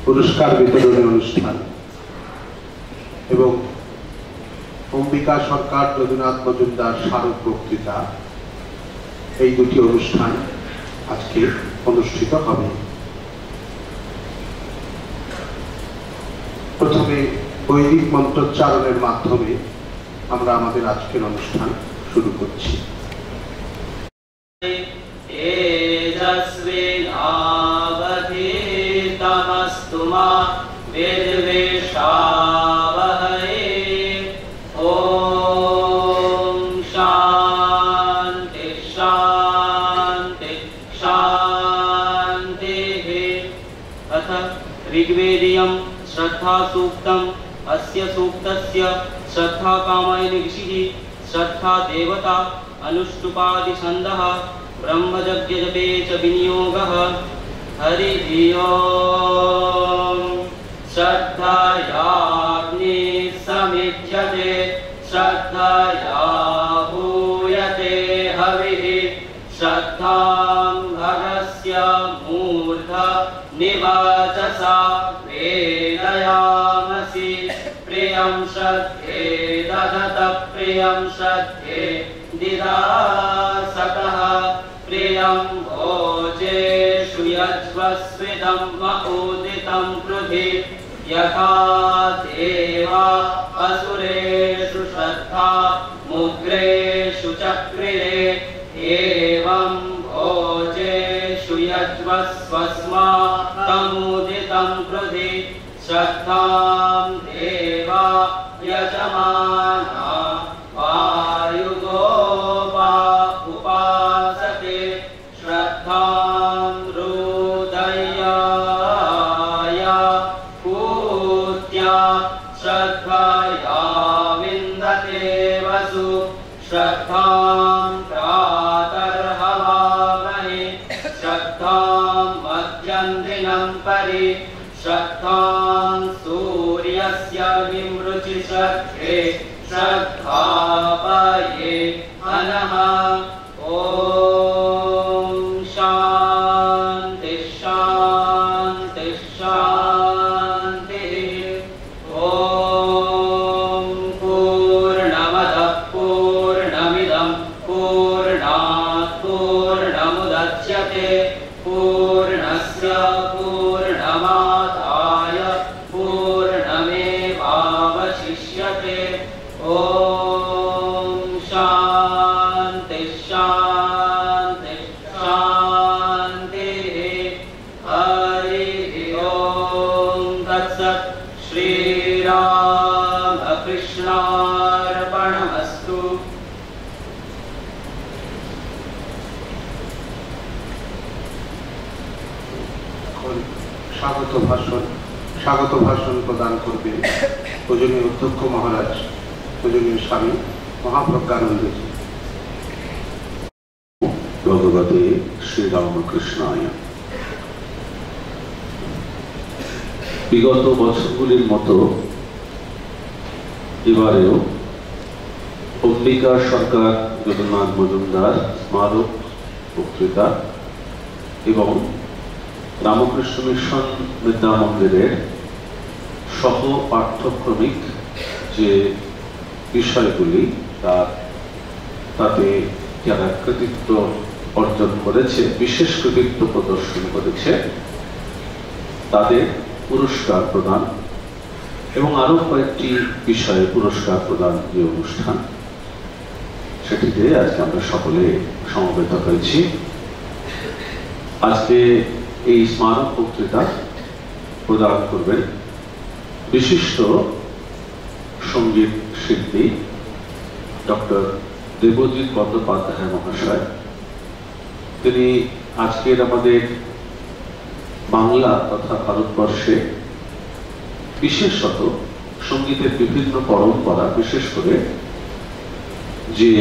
পুরস্কার বিতরণী অনুষ্ঠান এবং অম্বিকা সরকার যদুনাথ মজুমদার স্মারক বক্তৃতা এই দুটি অনুষ্ঠান আজকে অনুষ্ঠিত হবে। প্রথমে বৈদিক মন্ত্রোচ্চারণের মাধ্যমে আমরা আমাদের আজকের অনুষ্ঠান শুরু করছি। ऋग्वेदीयं श्रद्धा सूक्तम् अस्य सूक्तस्य श्रद्धा कामायिनी ऋषिः श्रद्धा देवता अनुष्टुपादि छन्दः ब्रह्मयज्ञ जपे च विनियोगः। हरिः ओम्। श्रद्धयाग्नि समिध्यते श्रद्धया हूयते हविः श्रद्धां भगस्य मूर्धा निवाचसा वेदयामसि प्रियं श्रद्धे दधत प्रियं श्रद्धे दिदासतः प्रियं भोजेषु यज्वस्विदं मऊदितं कृधि यथा देवा असुरेषु श्रद्धा मुग्रेषु चक्रिरे एवं भोजेषु यज्वस्वस्माकमुदितं कृधि श्रद्धां देवा यजमाना वायुगोपा उपासते श्रद्धां रुदयाय पूत्या श्रद्धया विन्दते वसु श्रद्धां प्रातर्हवामहे श्रद्धां मध्यन्दिनं परि श्रद्धां सूर्यस्य विमृचि श्रद्धे श्रद्धापये अनः। ॐ शान्ति शान्ति शान्तिः। ॐ पूर्णमदः पूर्णमिदं पूर्णात् पूर्णमुदच्यते पूर्णस्य पूर्णमादाय पूर्णमेवावशिष्यते। ॐ शान्ति शान्ति शान्तिः। हरिः ओम् तत्सत्। श्रीरामकृष्णार्पणमस्तु। স্বাগত ভাষণ প্রদান করবেন পূজনীয় অধ্যক্ষ মহারাজ পূজনীয় স্বামী মহাপ্রজ্ঞানন্দজি। ভগবতে শ্রীরামকৃষ্ণায়। বিগত বছরগুলির মতো এবারেও অম্বিকা সরকার যদুনাথ মজুমদার স্মারক বক্তৃতা এবং রামকৃষ্ণ মিশন বিদ্যা মন্দিরের সহ পাঠ্যক্রমিক যে বিষয়গুলি তাতে যারা কৃতিত্ব অর্জন করেছে, বিশেষ কৃতিত্ব প্রদর্শন করেছে, তাদের পুরস্কার প্রদান এবং আরো কয়েকটি বিষয়ে পুরস্কার প্রদান যে অনুষ্ঠান, সেটিতে আজকে আমরা সকলে সমবেত হয়েছি। আজকে এই স্মারক বক্তৃতা প্রদান করবেন বিশিষ্ট সঙ্গীত শিল্পী ডক্টর দেবজিৎ বন্দ্যোপাধ্যায় মহাশয়। তিনি আজকের আমাদের বাংলা তথা ভারতবর্ষে বিশেষত সঙ্গীতের বিভিন্ন পরম্পরা, বিশেষ করে যে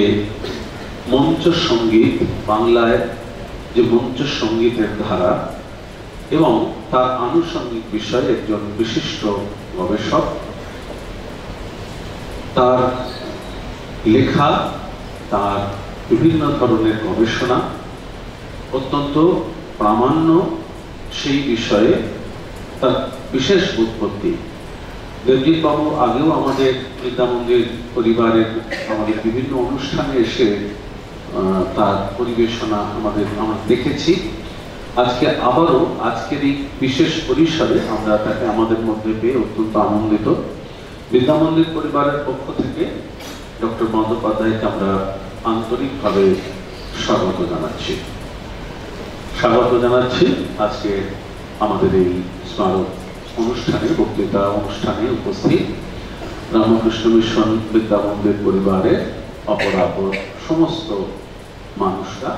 মঞ্চ সঙ্গীত, বাংলায় যে মঞ্চ সঙ্গীতের ধারা এবং তার আনুষঙ্গিক বিষয়ে একজন বিশিষ্ট গবেষক। তার লেখা, তার বিভিন্ন ধরনের গবেষণা অত্যন্ত প্রামাণ্য সেই বিষয়ে তার বিশেষ উৎপত্তি। দেবজিৎ বাবু আগেও আমাদের বিদ্যামন্দির পরিবারের আমাদের বিভিন্ন অনুষ্ঠানে এসে তার পরিবেশনা আমরা দেখেছি। আজকে আবারও আজকের এই বিশেষ পরিসরে আমরা তাকে আমাদের মধ্যে পেয়ে অত্যন্ত আনন্দিত। বিদ্যামন্দির পরিবারের পক্ষ থেকে ডক্টর বন্দ্যোপাধ্যায়কে আমরা আন্তরিকভাবে স্বাগত জানাচ্ছি আজকে আমাদের এই স্মারক অনুষ্ঠানে, বক্তৃতা অনুষ্ঠানে উপস্থিত রামকৃষ্ণ মিশন বিদ্যামন্দির পরিবারের অপরাপর সমস্ত মানুষরা,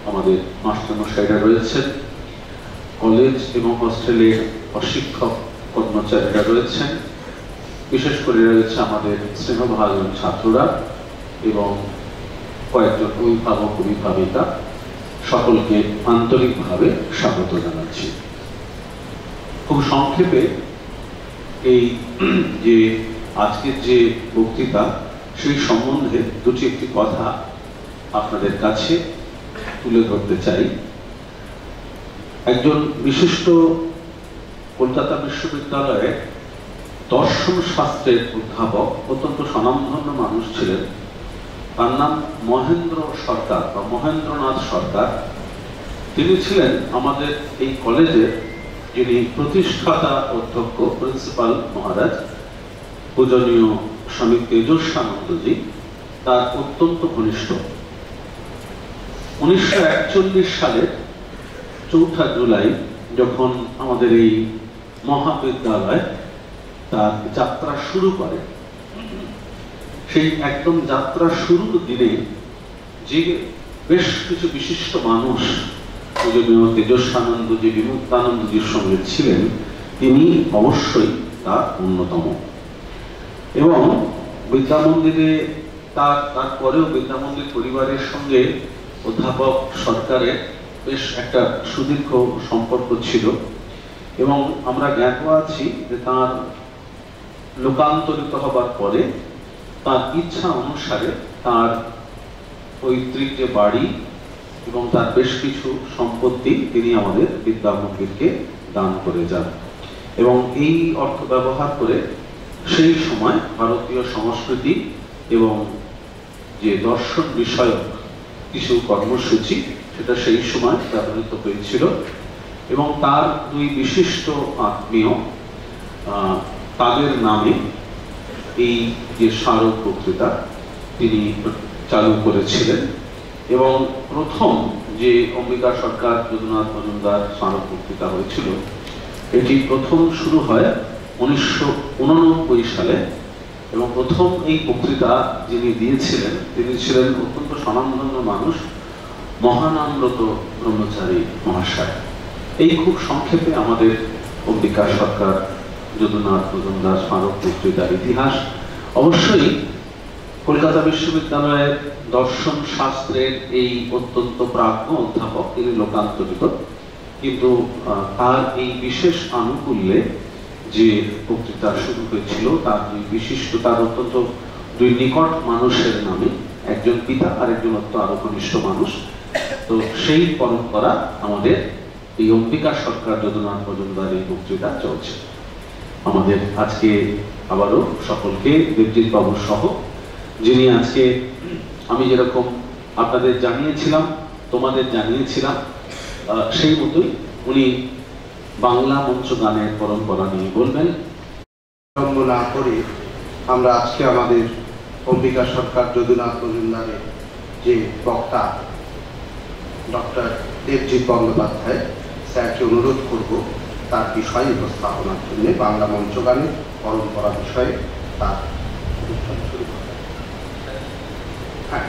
আমাদের মাস্টারমশাইরা রয়েছেন, কলেজ এবং হস্টেলের অশিক্ষক কর্মচারীরা রয়েছেন, বিশেষ করে রয়েছে আমাদের স্নেহভাজন ছাত্ররা এবং কয়েকজন অভিভাবক অভিভাবিকা। সকলকে আন্তরিকভাবে স্বাগত জানাচ্ছি। খুব সংক্ষেপে এই যে আজকের যে বক্তৃতা সেই সম্বন্ধে দুটি একটি কথা আপনাদের কাছে তুলে ধরতে চাই। একজন বিশিষ্ট কলকাতা বিশ্ববিদ্যালয়ের দর্শন শাস্ত্রের অধ্যাপক, অত্যন্ত স্বনামধন্য মানুষ ছিলেন, তার নাম মহেন্দ্র সরকার বা মহেন্দ্রনাথ সরকার। তিনি ছিলেন আমাদের এই কলেজের যিনি প্রতিষ্ঠাতা অধ্যক্ষ, প্রিন্সিপাল মহারাজ পূজনীয় স্বামী তেজস্বানন্দজি, তার অত্যন্ত ঘনিষ্ঠ। 1941 সালের 4 জুলাই যখন আমাদের এই মহাবিদ্যালয় তার যাত্রা শুরু করে, সেই একদম যাত্রা শুরুর দিনে যে বেশ কিছু বিশিষ্ট মানুষ পূজনীয় তেজস্বানন্দজি, বিমুক্তানন্দজির সঙ্গে ছিলেন, তিনি অবশ্যই তার অন্যতম। এবং বিদ্যামন্দিরে তারপরেও বিদ্যামন্দির পরিবারের সঙ্গে অধ্যাপক সরকারের বেশ একটা সুদীর্ঘ সম্পর্ক ছিল এবং আমরা জ্ঞাত আছি যে তার লোকান্তরিত হবার পরে তার ইচ্ছা অনুসারে তার পৈতৃক যে বাড়ি এবং তার বেশ কিছু সম্পত্তি তিনি আমাদের বিদ্যামন্দিরকে দান করে যান এবং এই অর্থ ব্যবহার করে সেই সময় ভারতীয় সংস্কৃতি এবং যে দর্শন বিষয়ক কিছু কর্মসূচি সেটা সেই সময় ব্যবহৃত হয়েছিল এবং তার দুই বিশিষ্ট আত্মীয় তাদের নামে এই যে স্মারক বক্তৃতা তিনি চালু করেছিলেন। এবং প্রথম যে অম্বিকা সরকার যদুনাথ মজুমদার স্মারক বক্তৃতা হয়েছিল, এটি প্রথম শুরু হয় 1989 সালে এবং প্রথম এই বক্তৃতা যিনি দিয়েছিলেন তিনি ছিলেন অত্যন্ত স্বনামধন্য মানুষ, মহানামব্রত ব্রহ্মচারী মহাশয়। এই খুব সংক্ষেপে আমাদের অম্বিকা সরকার যদুনাথ মজুমদার স্মারক বক্তৃতার ইতিহাস। অবশ্যই কলকাতা বিশ্ববিদ্যালয়ের দর্শন শাস্ত্রের এই অত্যন্ত প্রাজ্ঞ অধ্যাপক, তিনি লোকান্তরিত, কিন্তু তার এই বিশেষ আনুকূল্যে যে বক্তৃতা শুরু হয়েছিল তার দুই বিশিষ্ট, তার অত্যন্ত দুই নিকট মানুষের নামে, একজন পিতা আর একজন আরো ঘনিষ্ঠ মানুষ। তো সেই পরম্পরা আমাদের এই অম্বিকা সরকার যদুনাথ মজুমদার এই বক্তৃতা চলছে। আমাদের আজকে আবারও সকলকে দেবজিৎ বাবু সহ, যিনি আজকে আমি যেরকম আপনাদের জানিয়েছিলাম, তোমাদের জানিয়েছিলাম, সেই মতোই উনি বাংলা মঞ্চ গানের পরম্পরা নিয়ে বলবেন। বিলম্ব না করে আমরা আজকে আমাদের অম্বিকা সরকার যদুনাথ মজুমদারের যে বক্তা ডক্টর দেবজিৎ বন্দ্যোপাধ্যায় স্যারকে অনুরোধ করব তার বিষয় উপস্থাপনার জন্য বাংলা মঞ্চ গানের পরম্পরা বিষয়ে তার অনুষ্ঠান শুরু করেন। হ্যাঁ,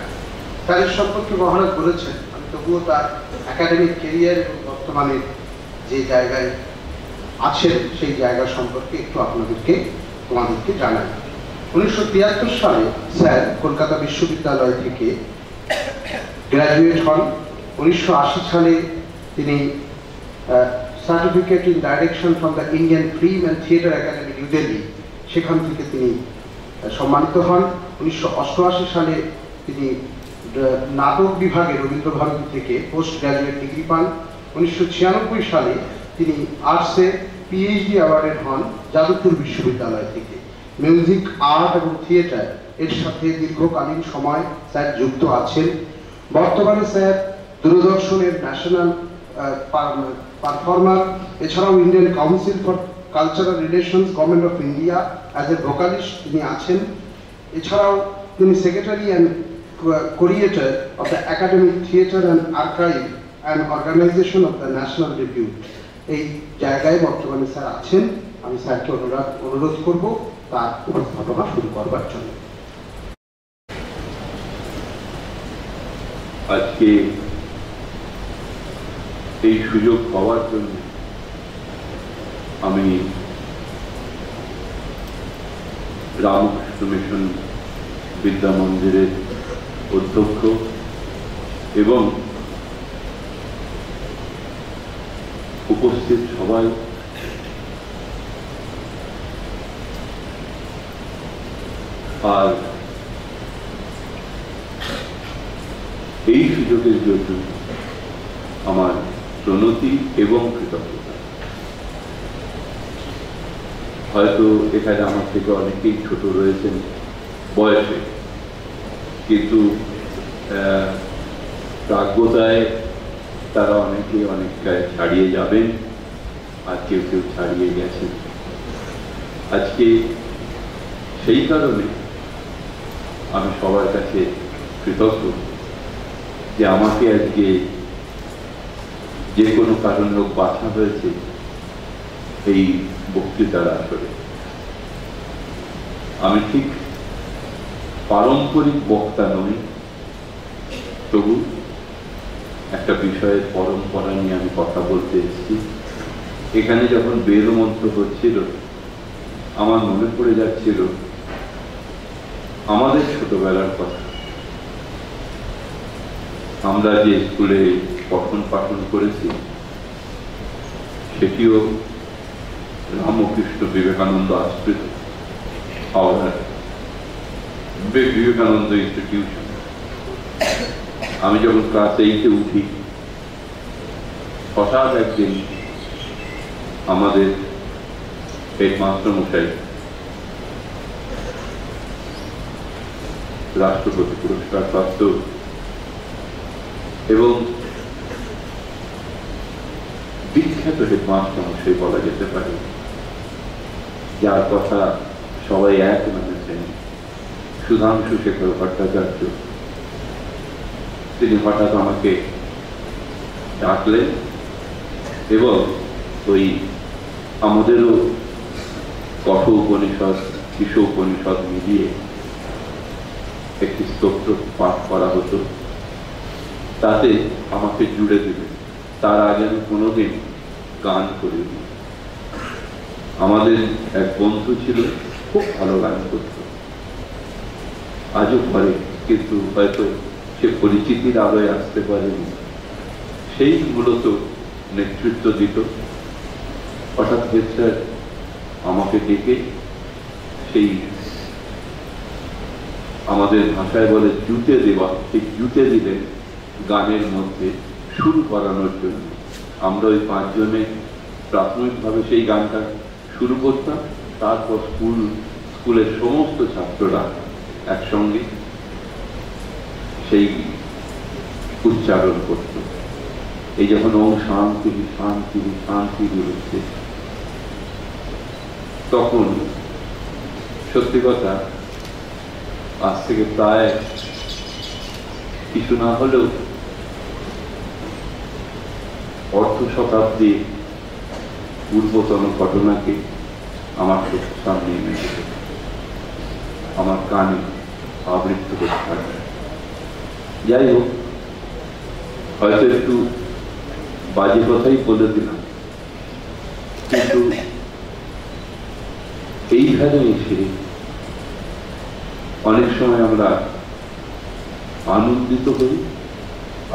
স্যারের সম্পর্কে মহারাজ বলেছেন, আমি তবুও তার একাডেমিক কেরিয়ার এবং বর্তমানে যে জায়গায় আছেন সেই জায়গা সম্পর্কে একটু তোমাদেরকে জানাই। 1973 সালে স্যার কলকাতা বিশ্ববিদ্যালয় থেকে গ্র্যাজুয়েট হন। 1980 সালে তিনি certificate in direction from the Indian film and theatre academy new Delhi, সেখান থেকে তিনি সম্মানিত হন। 1988 সালে তিনি নাটক বিভাগে রবীন্দ্রভারতী থেকে পোস্ট গ্র্যাজুয়েট ডিগ্রি পান। 1996 সালে তিনি আর্টসে পিএইচডি অ্যাওয়ার্ডেড হন যাদবপুর বিশ্ববিদ্যালয় থেকে। মিউজিক, আর্ট এবং থিয়েটার এর সাথে দীর্ঘকালীন সময় স্যার যুক্ত আছেন। বর্তমানে স্যার দূরদর্শনের ন্যাশনাল পারফর্মার, এছাড়াও Indian council for cultural relations, government of India as a vocalist তিনি আছেন। এছাড়াও তিনি secretary and curator of the academic theatre and archive and organisation of the national reviewed. এই জায়গায় বর্তমানে স্যার আছেন। আমি স্যারকে অনুরোধ করব তার উপস্থাপনা শুরু করবার জন্য। আজকে এই সুযোগ পাওয়ার জন্য আমি রামকৃষ্ণ মিশন বিদ্যা মন্দিরের অধ্যক্ষ এবং উপস্থিত সবাই আর এই সুযোগের জন্য আমার প্রণতি এবং কৃতজ্ঞতা। হয়তো এখানে আমার থেকে অনেকেই ছোট রয়েছেন বয়সে, কিন্তু প্রাজ্ঞতায় তারা অনেকেই অনেকটায় ছাড়িয়ে যাবেন, আর কেউ কেউ ছাড়িয়ে গেছেন। আজকে সেই কারণে আমি সবার কাছে কৃতজ্ঞ যে আমাকে আজকে যে কোনো কারণ হোক বাছা হয়েছে এই বক্তৃতার আসরে। আমি ঠিক পারম্পরিক বক্তা নই, তবু একটা বিষয়ের পরম্পরা নিয়ে আমি কথা বলতে এসেছি। এখানে যখন বেদ মন্ত্র হচ্ছিল, আমার মনে পড়ে যাচ্ছিল আমাদের ছোটবেলার কথা। আমরা যে স্কুলে পঠন পাঠন করেছি সেটিও রামকৃষ্ণ বিবেকানন্দ আশ্রিত হাওড়ার বিবেকানন্দ ইনস্টিটিউশন। আমি যখন ক্লাস 8-এ উঠি, হঠাৎ একদিন আমাদের হেডমাস্টার মশাই রাষ্ট্রপতি পুরস্কার প্রাপ্ত এবং বিখ্যাত হেডমাস্টার মশাই বলা যেতে পারে, যার কথা সবাই এক মেনেছেন, সুধাংশু শেখর ভট্টাচার্য। তিনি হঠাৎ আমাকে ডাকলেন এবং ওই আমাদেরও কঠ উপনিষদ, কিশো উপনিষদ মিলিয়ে একটি স্তোত্র পাঠ করা হতো, তাতে আমাকে জুড়ে দিলেন। তার আগে আমি কোনোদিন গান করিনি। আমাদের এক বন্ধু ছিল, খুব ভালো গান করত, আজও করে, কিন্তু হয়তো সে পরিচিতির আলোয় আসতে পারেনি। সেই মূলত নেতৃত্ব দিত। হঠাৎ স্যার আমাকে ডেকে সেই আমাদের ভাষায় বলে জুতে দেওয়া, ঠিক জুতে দিলেন গানের মধ্যে শুরু করানোর জন্য। আমরা ওই 5 জনে প্রাথমিকভাবে সেই গানটা শুরু করতাম। তারপর স্কুলের সমস্ত ছাত্ররা একসঙ্গে সেই উচ্চারণ করত। এই যখন ওম শান্তি শান্তি শান্তি হচ্ছে, তখন সত্যি কথা আজ থেকে প্রায় কিছু না হলেও অর্ধ শতাব্দী পূর্বতন ঘটনাকে আমার সামনে এনে দিল, আমার কানে আবৃত্ত করতে থাকে। যাই হোক, হয়তো একটু বাজে কথাই বলে দিলাম, কিন্তু এইখানে এসে অনেক সময় আমরা আনন্দিত হই,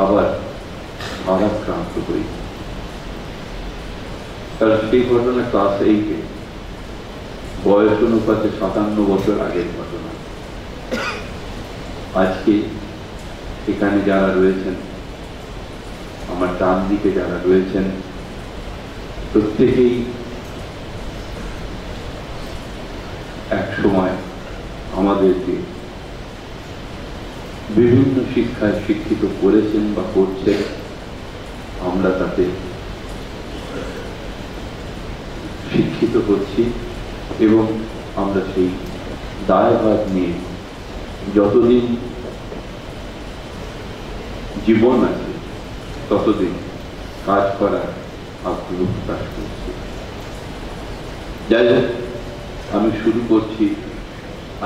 আবার ভারাক্রান্ত হই। কারণ সেই ঘটনা ক্লাস 8-এ, বয়স অনুপাতে 57 বছর আগের ঘটনা। আজকে এখানে যারা রয়েছেন, আমার ডান দিকে যারা রয়েছেন, প্রত্যেকেই আমাদেরকে বিভিন্ন শিক্ষায় শিক্ষিত করেছেন বা করছেন, আমরা তাতে শিক্ষিত হচ্ছি এবং আমরা সেই দায়ভার নিয়ে যতদিন জীবন আছে ততদিন কাজ করার আগ্রহ প্রকাশ করছি। যাই হোক, আমি শুরু করছি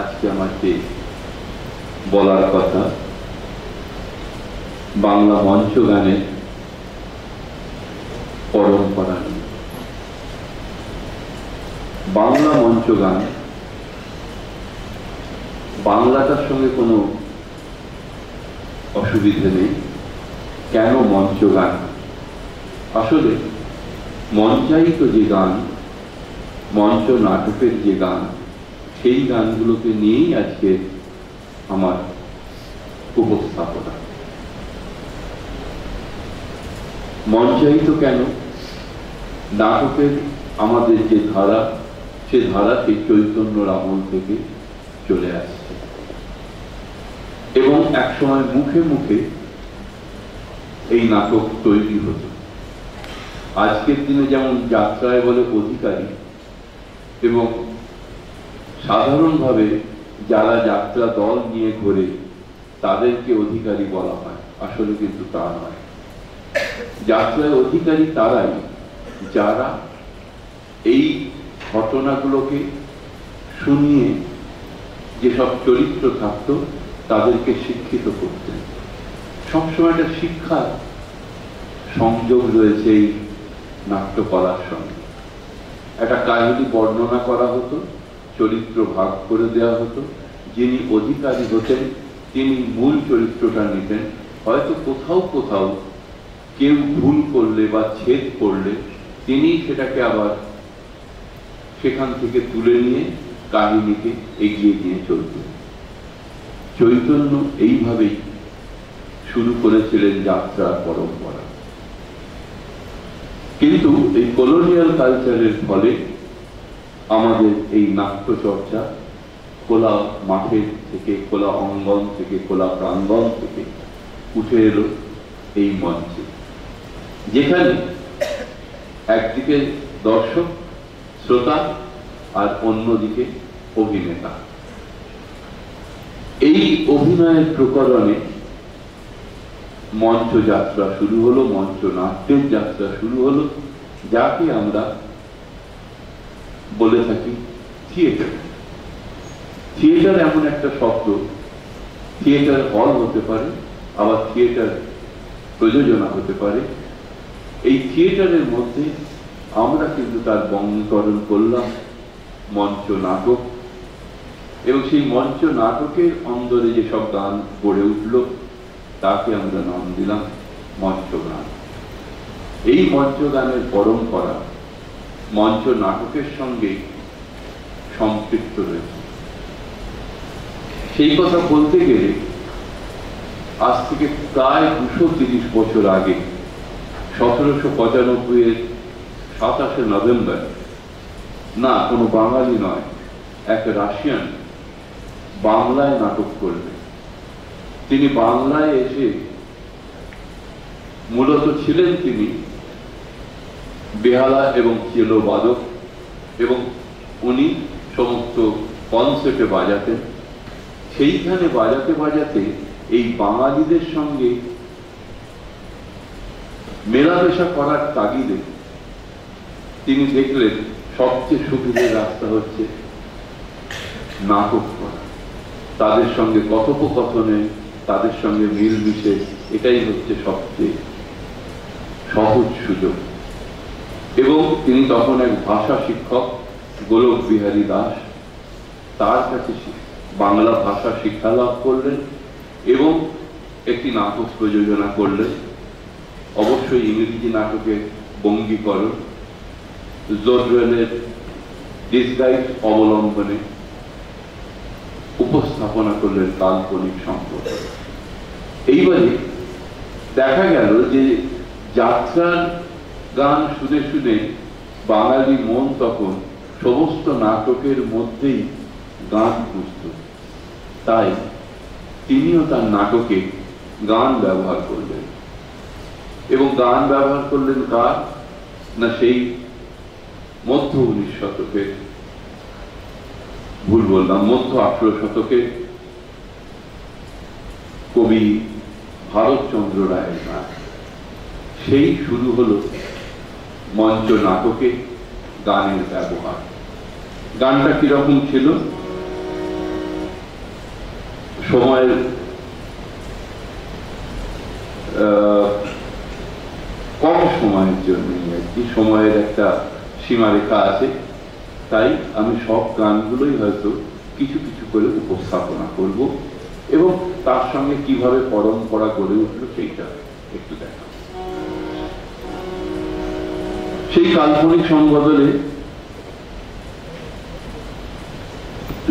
আজকে আমার যে বলার কথা, বাংলা মঞ্চ গানের পরম্পরা নিয়ে। বাংলা মঞ্চ গান, বাংলাটার সঙ্গে কোনো অসুবিধে নেই। কেন মঞ্চ গান? আসলে মঞ্চায়িত যে গান, মঞ্চ নাটকের যে গান, সেই গানগুলোকে নিয়েই আজকে আমার উপস্থাপনা। মঞ্চায়িত কেন? নাটকের আমাদের যে ধারা, সে ধারা সেই চৈতন্যর আমল থেকে চলে আসছে এবং একসময় মুখে মুখে এই নাটক তৈরি হতো। আজকের দিনে যেমন যাত্রায় বলে অধিকারী, এবং সাধারণভাবে যারা যাত্রা দল নিয়ে ঘোরে তাদেরকে অধিকারী বলা হয়, আসলে কিন্তু তা নয়। যাত্রায় অধিকারী তারাই যারা এই ঘটনাগুলোকে শুনিয়ে যেসব চরিত্র থাকতো তাদেরকে শিক্ষিত করতেন। সবসময় একটা শিক্ষার সংযোগ রয়েছে এই নাট্যকলার সঙ্গে। একটা কাহিনী বর্ণনা করা হতো, চরিত্র ভাগ করে দেওয়া হতো, যিনি অধিকারী হতেন তিনি মূল চরিত্রটা নিতেন। হয়তো কোথাও কোথাও কেউ ভুল করলে বা ছেদ করলে তিনি সেটাকে আবার সেখান থেকে তুলে নিয়ে কাহিনীকে এগিয়ে নিয়ে চলতেন। চৈতন্য এইভাবেই শুরু করেছিলেন যাত্রার পরম্পরা। কিন্তু এই কলোনিয়াল কালচারের ফলে আমাদের এই নাট্য চর্চা খোলা মাঠের থেকে, খোলা অঙ্গন থেকে, খোলা প্রাঙ্গণ থেকে উঠে এলো এই মঞ্চে, যেখানে একদিকে দর্শক শ্রোতা আর অন্যদিকে অভিনেতা। এই অভিনয়ের প্রকরণে মঞ্চ যাত্রা শুরু হলো, মঞ্চ নাট্যের যাত্রা শুরু হলো, যাকে আমরা বলে থাকি থিয়েটার। থিয়েটার এমন একটা শব্দ, থিয়েটার হল হতে পারে, আবার থিয়েটার প্রযোজনা হতে পারে। এই থিয়েটারের মধ্যে আমরা কিন্তু তার বঙ্গীকরণ করলাম মঞ্চ নাটক, এবং সেই মঞ্চ নাটকের অন্দরে যেসব গান গড়ে উঠল তাকে আমরা নাম দিলাম মঞ্চ গান। এই মঞ্চ গানের পরম্পরা মঞ্চ নাটকের সঙ্গে সম্পৃক্ত রয়েছে। সেই কথা বলতে গেলে আজ থেকে প্রায় 230 বছর আগে 1795-এর 27শে নভেম্বর, না কোনো বাঙালি নয়, এক রাশিয়ান বাংলায় নাটক করলেন। তিনি বাংলায় এসে মূলত ছিলেন তিনি বেহালা এবং চেলো বাদক, এবং উনি সমস্ত কনসার্টে বাজাতেন। সেইখানে বাজাতে বাজাতে এই বাঙালিদের সঙ্গে মেলামেশা করার তাগিদে তিনি দেখলেন সবচেয়ে সুবিধের রাস্তা হচ্ছে নাটক করা, তাদের সঙ্গে কথোপকথনে, তাদের সঙ্গে মিলমিশে, এটাই হচ্ছে সবচেয়ে সহজ সুযোগ। এবং তিনি তখন এক ভাষা শিক্ষক গোলক বিহারী দাস, তার কাছে বাংলা ভাষা শিক্ষা লাভ করলেন এবং একটি নাটক প্রযোজনা করলেন, অবশ্যই ইংরেজি নাটকের বঙ্গীকরণ, জোডওয়েলের ডিসগাইজ অবলম্বনে উপস্থাপনা করলেন কাল্পনিক সম্পদ। এইবারে দেখা গেল যে যাত্রার গান শুনে শুনে বাঙালি মন তখন সমস্ত নাটকের মধ্যেই গান খুঁজত। তাই তিনিও তার নাটকে গান ব্যবহার করলেন, এবং গান ব্যবহার করলেন কার না, সেই মধ্য 19 শতকের, ভুল বললাম, মধ্য 18 শতকের কবি ভারতচন্দ্র রায়ের গান। সেই শুরু হলো মঞ্চ নাটকে গানের ব্যবহার। গানটা কিরকম ছিল? সময়ের কম সময়ের জন্য আর কি, সময়ের একটা সীমারেখা আছে, তাই আমি সব গানগুলোই হয়তো কিছু কিছু করে উপস্থাপনা করব এবং তার সঙ্গে কিভাবে পরম্পরা গড়ে উঠলো সেইটা একটু দেখা। সেই কাল্পনিক সংবদলে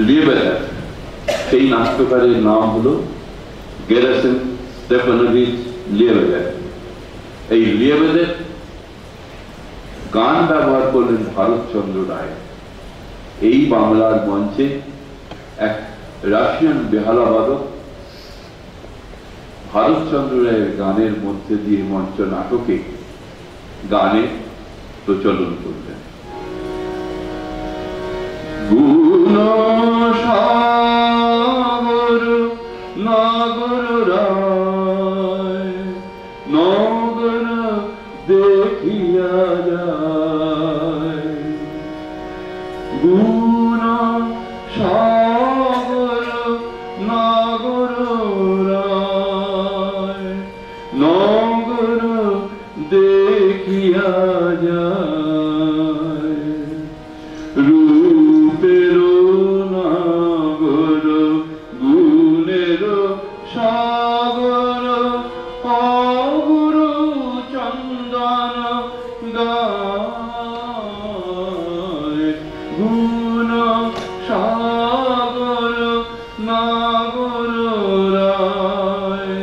লিয়েবেদার, সেই নাট্যকারের নাম হলো গেরাসিম স্টেফানোভিচ লিয়েবেদার। এই লিয়েবেদার গান ব্যবহার করলেন ভারতচন্দ্র রায়। এই বাংলার মঞ্চে এক রাশিয়ান বেহালাবাদক ভারতচন্দ্র রায়ের গানের মধ্যে দিয়ে মঞ্চ নাটকে গানে প্রচলন করলেন। গুণসাগর নগর রায় নগর দেখিয়া যায়, গুণসাগর নগর রায় নগর দেখিয়া যায়, রূপের নগর গুণের সাগর অগুরু চন্দন গায়, গুণ সাগর নগর রায়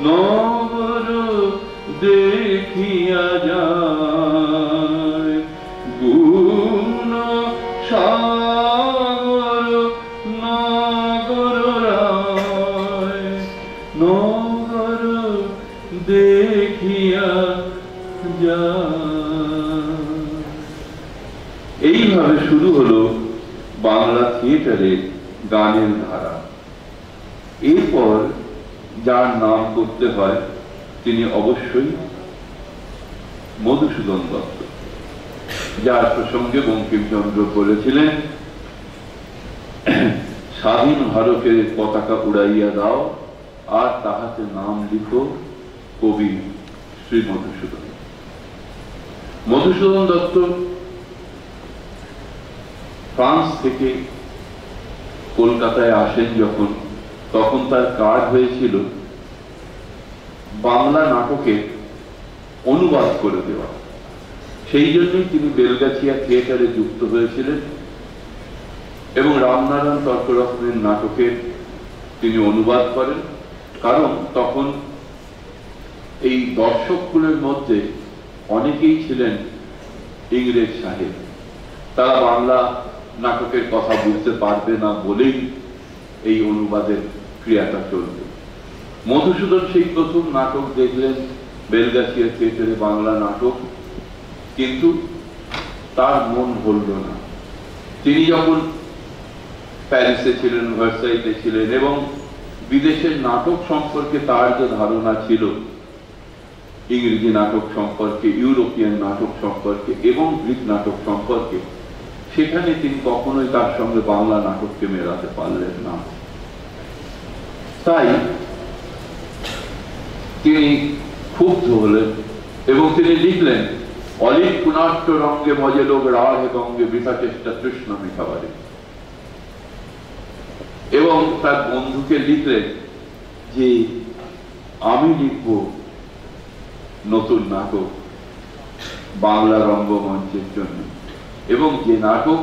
নগর দেখিয়া যায়, গুণ সাগর নগর রায় নগর দেখিয়া যায়। এইভাবে শুরু হলো বাংলা থিয়েটারের গানের ধারা। এরপর যার নাম করতে হয় তিনি অবশ্যই মধুসূদন দত্ত, যার প্রসঙ্গে বঙ্কিমচন্দ্র বলেছিলেন, স্বাধীন ভারতের পতাকা উড়াইয়া দাও আর তাহাতে নাম লিখো কবি শ্রী মধুসূদন। মধুসূদন দত্ত ফ্রান্স থেকে কলকাতায় আসেন যখন, তখন তার কাজ হয়েছিল বাংলা নাটকে অনুবাদ করে দেওয়া। সেই জন্যই তিনি বেলগাছিয়া থিয়েটারে যুক্ত হয়েছিলেন এবং রামনারায়ণ তর্করত্নের নাটকের তিনি অনুবাদ করেন। কারণ তখন এই দর্শককুলের মধ্যে অনেকেই ছিলেন ইংরেজ সাহেব, তারা বাংলা নাটকের কথা বুঝতে পারবে না বলেই এই অনুবাদের ক্রিয়াটা চলবে। মধুসূদন সেই প্রথম নাটক দেখলেন বেলগাছিয়া থিয়েটারে, বাংলা নাটক, কিন্তু তার মন ভরল না। তিনি যখন প্যারিসে ছিলেন, ভার্সাইতে ছিলেন এবং বিদেশের নাটক সম্পর্কে তার যে ধারণা ছিল, ইংরেজি নাটক সম্পর্কে, ইউরোপিয়ান নাটক সম্পর্কে এবং গ্রিক নাটক সম্পর্কে, সেখানে তিনি কখনোই তার সঙ্গে বাংলা নাটককে মেলাতে পারলেন না। তাই তিনি ক্ষুব্ধ হলেন এবং তিনি লিখলেন, অলিক পুনাট্য রঙ্গে মজে লোক রাঢ়ে গঙ্গে বৃথা চেষ্টা তৃষ্ণা মিঠাবারে। এবং তার বন্ধুকে লিখলেন যে আমি লিখব নতুন নাটক বাংলা রঙ্গমঞ্চের জন্য, এবং যে নাটক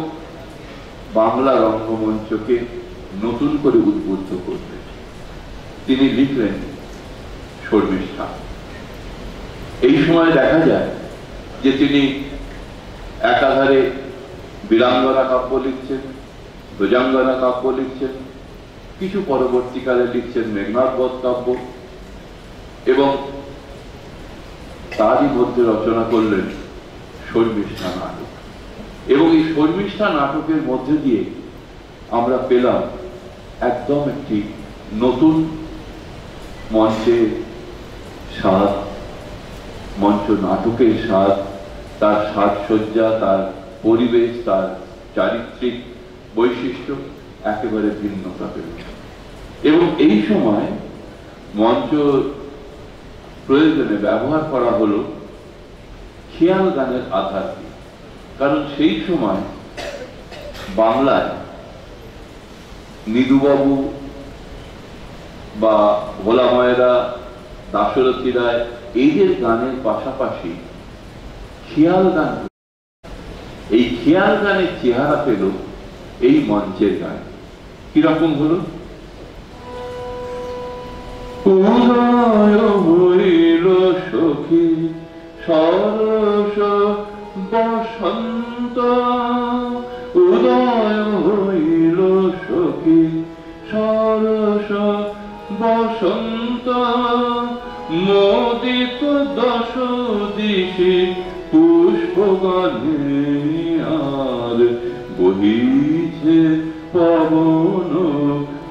বাংলা রঙ্গমঞ্চকে নতুন করে উদ্বুদ্ধ করবে। তিনি লিখলেন শর্মিষ্ঠা। এই সময় দেখা যায় যে তিনি একাধারে বীরাঙ্গনা কাব্য লিখছেন, ধ্বজাঙ্গনা কাব্য লিখছেন, কিছু পরবর্তীকালে লিখছেন মেঘনাদ বধ কাব্য, এবং তারই মধ্যে রচনা করলেন শর্মিষ্ঠা নাটক। এবং এই শর্মিষ্ঠা নাটকের মধ্যে দিয়ে আমরা পেলাম একদম একটি নতুন মঞ্চের স্বাদ, মঞ্চ নাটকের স্বাদ, তার সাজসজ্জা, তার পরিবেশ, তার চারিত্রিক বৈশিষ্ট্য একেবারে ভিন্নতা পেল। এবং এই সময় মঞ্চ প্রয়োজনে ব্যবহার করা হলো খেয়াল গানের আধার দিয়ে। কারণ সেই সময় বাংলায় নিদুবাবু বা ভোলা ময়রা, দাশরথী রায় এদের গানের পাশাপাশি খেয়াল গান, এই খেয়াল গানের চেহারা পেল এই মঞ্চের গান। কিরকম হলো? উদয় হইল সখী সরস বসন্ত, উদয় হইল সখী সরস বসন্ত, মোদিত দশ দিশে পুষ্পগণে, আর বহিছে পবন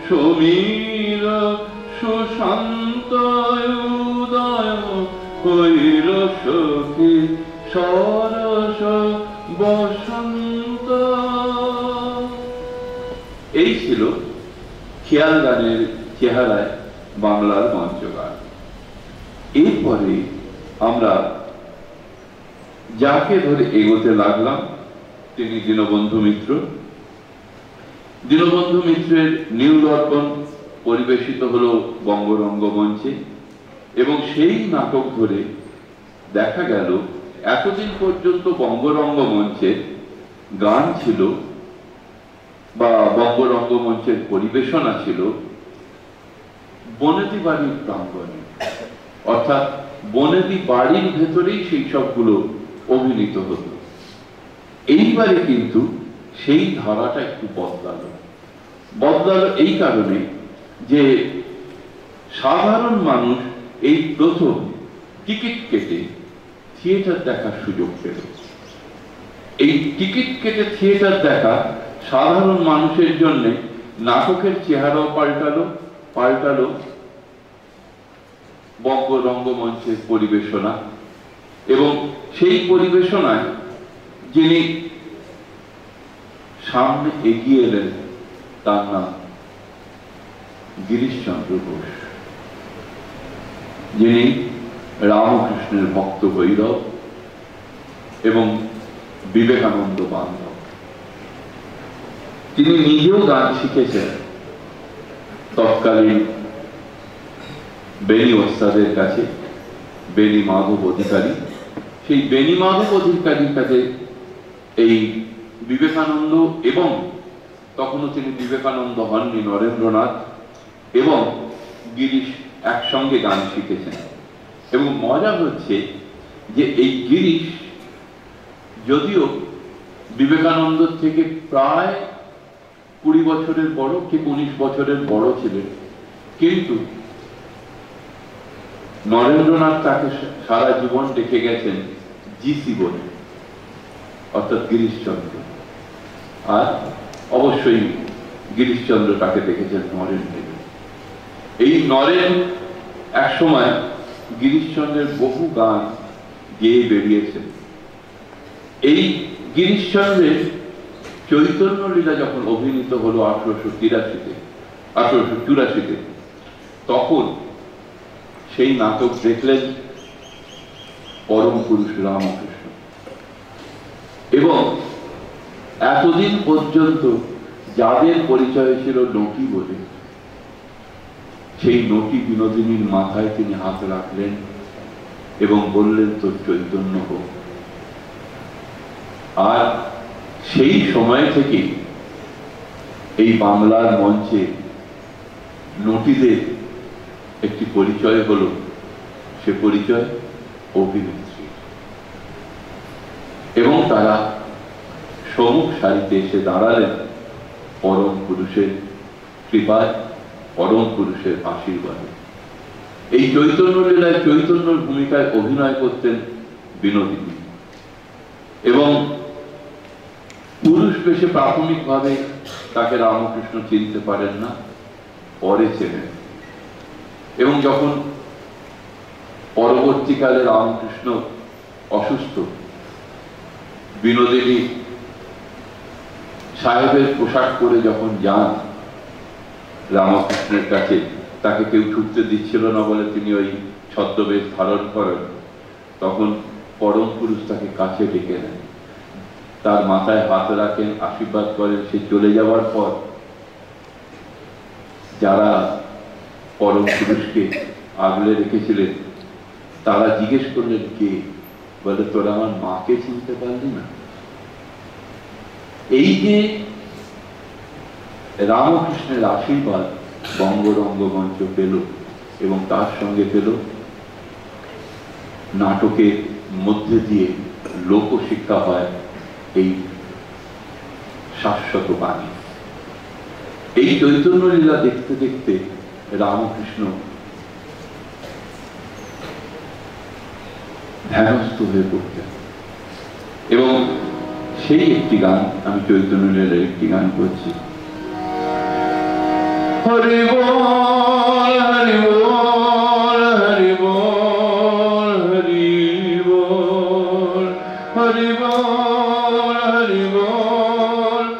সমীর সুশান্ত, উদয় হইল সখী সরস বসন্ত। এই ছিল খেয়াল গানের চেহারায় বাংলার মঞ্চ গান। এরপরে আমরা যাকে ধরে এগোতে লাগলাম তিনি দীনবন্ধু মিত্র। দীনবন্ধু মিত্রের নীল দর্পণ পরিবেশিত হলো বঙ্গরঙ্গ মঞ্চে, এবং সেই নাটক ধরে দেখা গেল এতদিন পর্যন্ত বঙ্গরঙ্গ মঞ্চের গান ছিল বা বঙ্গরঙ্গ মঞ্চের পরিবেশনা ছিল বনেদি বাড়ির প্রাঙ্গণে, অর্থাৎ বনেদি বাড়ির ভেতরেই সেই সবগুলো অভিনীত হতো। এইবারে কিন্তু সেই ধারাটা একটু বদলালো এই কারণে যে সাধারণ মানুষ এই প্রথম টিকিট কেটে থিয়েটার দেখার সুযোগ পেল। এই টিকিট কেটে থিয়েটার দেখা সাধারণ মানুষের জন্য নাটকের চেহারাও পাল্টালো বঙ্গ রঙ্গমঞ্চের পরিবেশনা। এবং সেই পরিবেশনায় যিনি সামনে এগিয়ে এলেন তার নাম গিরিশচন্দ্র ঘোষ, যিনি রামকৃষ্ণের ভক্ত ভৈরব এবং বিবেকানন্দ বান্ধব। তিনি নিজেও গান শিখেছেন তৎকালীন বেনি ওস্তাদের কাছে, বেনি মাধব অধিকারী। সেই বেনি মাধব অধিকারীর কাছে এই বিবেকানন্দ, এবং তখনও তিনি বিবেকানন্দ হননি, নরেন্দ্রনাথ এবং গিরিশ একসঙ্গে গান শিখেছেন। এবং মজা হচ্ছে যে এই গিরিশ যদিও বিবেকানন্দ থেকে প্রায় 20 বছরের বড়, ঠিক 19 বছরের বড় ছিলেন, কিন্তু নরেন্দ্রনাথ তাকে সারা জীবন রেখে গেছেন জিসি বলে, অর্থাৎ গিরিশচন্দ্র। আর অবশ্যই গিরিশচন্দ্র তাকে দেখেছেন নরেন দেবে। এই নরেন একসময় গিরিশচন্দ্রের বহু গান গেয়ে বেরিয়েছেন। এই গিরিশচন্দ্রের চৈতন্য লীলা যখন অভিনীত হলো 1884-তে, তখন সেই নাটক দেখলেন পরম পুরুষ রামকৃষ্ণ। এবং এতদিন পর্যন্ত যাদের পরিচয় ছিল নটি বলে, সেই নটি বিনোদিনীর মাথায় তিনি হাত রাখলেন এবং বললেন তোর চৈতন্য হোক। আর সেই সময় থেকে এই বাংলার মঞ্চে নটিদের একটি পরিচয় হলো, সে পরিচয় অভিনেত্রী। এবং তারা সম্মুখ সারিতে এসে দাঁড়ালেন পরম পুরুষের কৃপায় পরম পুরুষের আশীর্বাদে। এই চৈতন্য লীলায় চৈতন্যর ভূমিকায় অভিনয় করতেন বিনোদিনী, এবং পুরুষ বেশে প্রাথমিকভাবে তাকে রামকৃষ্ণ চিনতে পারেন না, পরে চেনেন। এবং যখন পরবর্তীকালে রামকৃষ্ণ অসুস্থ, বিনোদিনী সাহেবের পোশাক পরে যখন যান রামকৃষ্ণের কাছে, তাকে কেউ ছুটতে দিচ্ছিল না বলে তিনি ওই ছদ্মবেশ ধারণ করেন, তখন পরম পুরুষ তাকে কাছে ডেকে নেন, তার মাথায় হাত রাখেন, আশীর্বাদ করেন। সে চলে যাওয়ার পর যারা পরম পুরুষকে আগলে রেখেছিলেন তারা জিজ্ঞেস করলেন, কে? বলে, তোরা আমার মাকে চিনতে পারলি না? এই যে রামকৃষ্ণের আশীর্বাদ বঙ্গরঙ্গমঞ্চ পেল, এবং তার সঙ্গে পেল নাটকের মধ্যে দিয়ে লোকশিক্ষা হয় এই শাশ্বত বাণী। এই চৈতন্য লীলা দেখতে দেখতে রামকৃষ্ণ ধ্যানস্থ হয়ে পড়তেন, এবং সেই একটি গান, আমি চৈতন্য লীলার একটি গান করছি। হরি বল হরি বল হরি বল হরি বল হরি বল হরি বল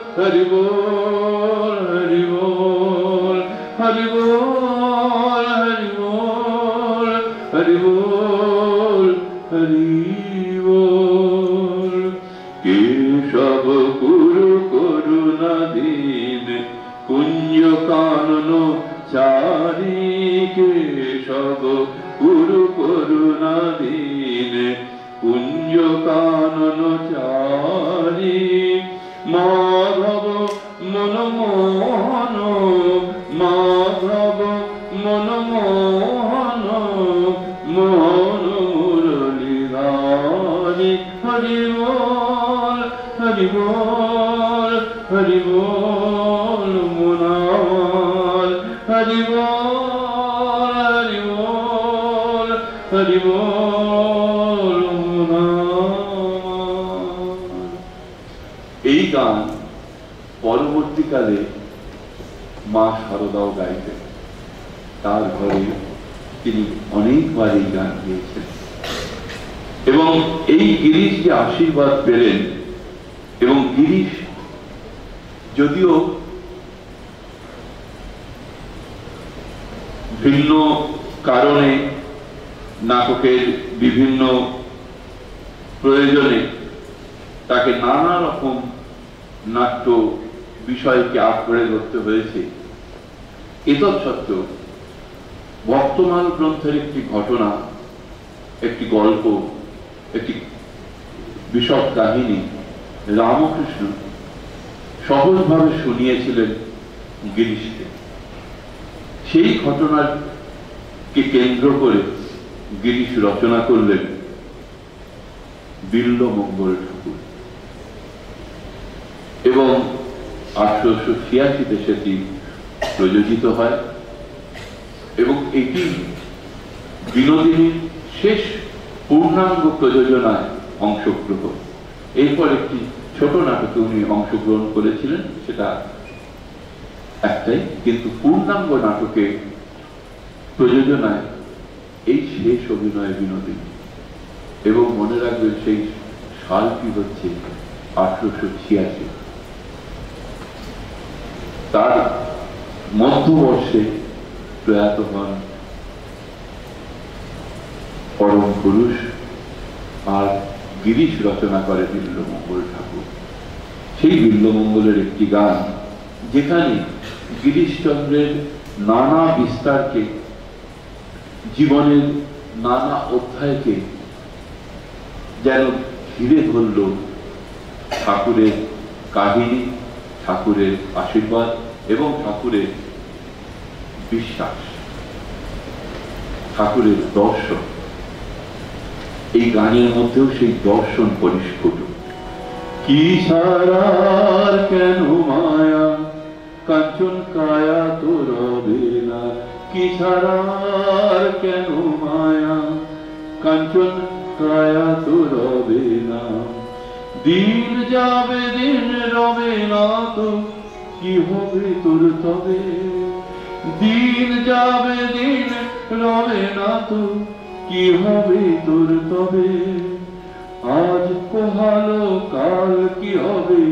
হরি বল হরি বল হরি বল হরি বল হরি বল হরি বল। কেশব গুরু করুণা দীন কুঞ্জ কানন চারি, কেশব গুরু করুণা দীন কুঞ্জ কানন চারি, মাধব মনমোহন মাধব মনমোহন মোহন মুরলীধারী। হরি বল হরি বল হরি বল মুনাল, হরি বল হরি বল হরি বল মুনাল। এই গান পরবর্তীকালে মা শারদাও গাইতেন, তার ঘরে তিনি অনেকবার এই গান গেয়েছেন। এবং এই গিরিশ যে আশীর্বাদ পেলেন, এবং গিরিশ যদিও ভিন্ন কারণে নাটকের বিভিন্ন প্রয়োজনে তাকে নানা রকম নাট্য বিষয়কে আঁকড়ে ধরতে হয়েছে, এতৎসত্ত্বেও ভক্তমাল গ্রন্থের একটি ঘটনা, একটি গল্প, একটি বিশদ কাহিনী রামকৃষ্ণ সহজভাবে শুনিয়েছিলেন গিরিশকে। সেই ঘটনাকে কেন্দ্র করে গিরিশ রচনা করলেন বিল্বমঙ্গল ঠাকুর, এবং 1886 সেটি প্রযোজিত হয়, এবং এটি বিনোদিনীর শেষ পূর্ণাঙ্গ প্রযোজনায় অংশগ্রহণ। এরপর একটি ছোট নাটকে উনি অংশগ্রহণ করেছিলেন, সেটা একটাই, কিন্তু পূর্ণাঙ্গ নাটকে প্রযোজনায় এই শেষ অভিনয় বিনোদিনী। এবং মনে রাখবেন সেই সালটি হচ্ছে 1886। তার মধ্যবর্ষে প্রয়াত হন পরম পুরুষ, আর গিরিশ রচনা করে বিল্বমঙ্গল ঠাকুর। সেই বিল্বমঙ্গলের একটি গান, যেখানে গিরিশচন্দ্রের নানা বিস্তারকে, জীবনের নানা অধ্যায়কে যেন ঘিরে ধরল ঠাকুরের কাহিনী, ঠাকুরের আশীর্বাদ এবং ঠাকুরের বিশ্বাস, ঠাকুরের দর্শন। এই গানের মধ্যেও সেই দর্শন পরিস্ফুট। কি ছাড়ার কেন মায়া কাঞ্চন কায়া তো রবে না, কি ছাড়ার কেন মায়া, কাঞ্চন কায়া তো রবে না। দিন যাবে দিন রবে না তো, কি হবে তোর তবে, দিন যাবে দিন রবে না তো, কি হবে তোর তবে। আজ পোহালো কাল কি হবে,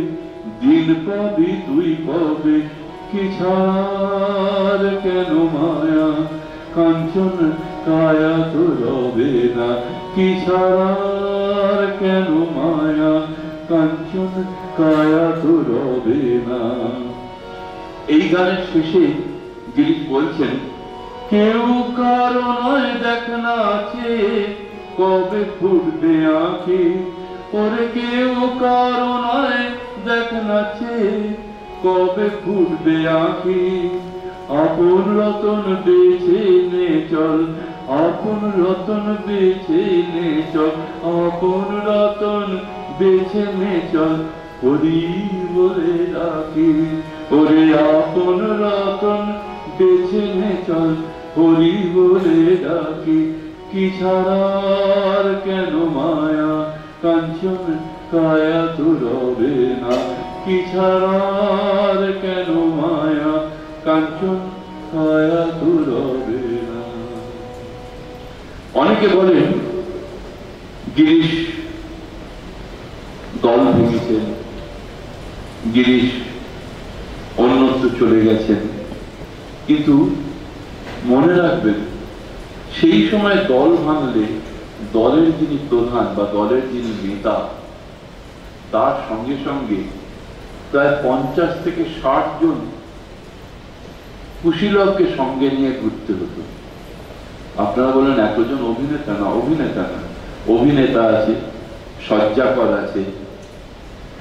দিন পাবি তুই কবে, কি ছাড়ার কেন মায়া, কাঞ্চন কায়া তো রবে না, কি ছাড়ার কেন মায়া, কাঞ্চন কায়া তো রবে না। এই গানের শেষে গিরিশ বলছেন, কেউ কারো নয় দেখ না আছে, কবে ফুটবে আঁখি, ওরে কেউ কারো নয় দেখ না আছে, কবে ফুটবে আঁখি। আপন রতন বেছে নে চল, আপন রতন বেছে নে চল, আপন রতন বেছে নে চল, হরি বলে ডাকি, ওরে আপন রতন বেছে নে চল, হরি বলে ডাকি। কি ছাড়ার কেন মায়া, কাঞ্চন কায়া তো রবে না, কি ছাড়ার কেন মায়া, কাঞ্চন কায়া তো রবে না। অনেকে বলেন গিরিশ দল ভেঙেছেন, গিরিশ অন্যত্র চলে গেছেন, কিন্তু মনে রাখবেন সেই সময় দল ভাঙলে দলের যিনি প্রধান বা দলের যিনি নেতা, তার সঙ্গে সঙ্গে প্রায় 50 থেকে 60 জন কুশীলবকে সঙ্গে নিয়ে ঘুরতে হতো। আপনারা বলেন এতজন অভিনেতা না, অভিনেতা না, অভিনেতা আছে, সজ্জাকর আছে,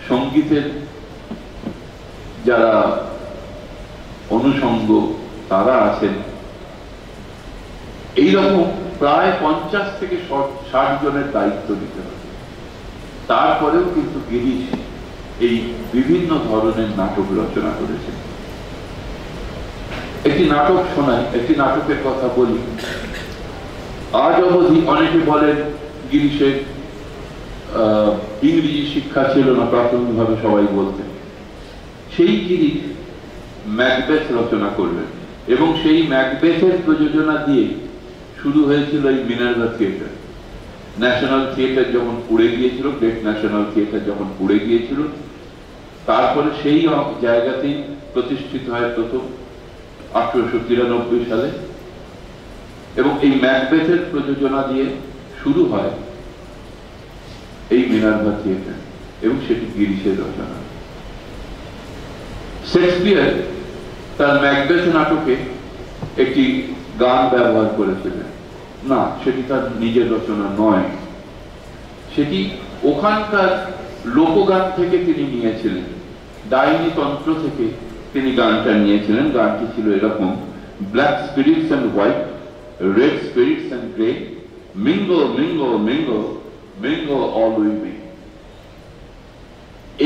সঙ্গীতের যারা অনুষঙ্গ তারা আছেন, এইরকম প্রায় 50 থেকে 60 জনের দায়িত্ব নিতে হবে। তারপরেও কিন্তু গিরিশ এই বিভিন্ন ধরনের নাটক রচনা করেছেন। একটি নাটক শোনাই, একটি নাটকের কথা বলি। আজ অবধি অনেকে বলেন গিরিশের ইংরেজি শিক্ষা ছিল না, প্রাথমিকভাবে সবাই বলতেন। সেই গিরিশ ম্যাকবেথ রচনা করলেন এবং সেই ম্যাকবেথের প্রযোজনা দিয়ে শুরু হয়েছিল এই মিনার্ভা থিয়েটার। ন্যাশনাল থিয়েটার যখন পুড়ে গিয়েছিল, গ্রেট ন্যাশনাল থিয়েটার যখন পুড়ে গিয়েছিল, তারপরে সেই জায়গাতেই প্রতিষ্ঠিত হয় প্রথম 1893 সালে, এবং এই ম্যাকবেথের প্রযোজনা দিয়ে শুরু হয় এই মিনার্ভা থিয়েটার, এবং সেটি গিরিশের রচনা। শেক্সপিয়ার তার ম্যাকবেথ নাটকে একটি গান ব্যবহার করেছিলেন, না সেটি তার নিজের রচনা নয়, সেটি ওখানকার লোকগান থেকে তিনি নিয়েছিলেন, ডাইনি তন্ত্র থেকে তিনি গানটা নিয়েছিলেন। গানটি ছিল এরকম: black spirits and white, red spirits and grey, mingle mingle mingle mingle all with me.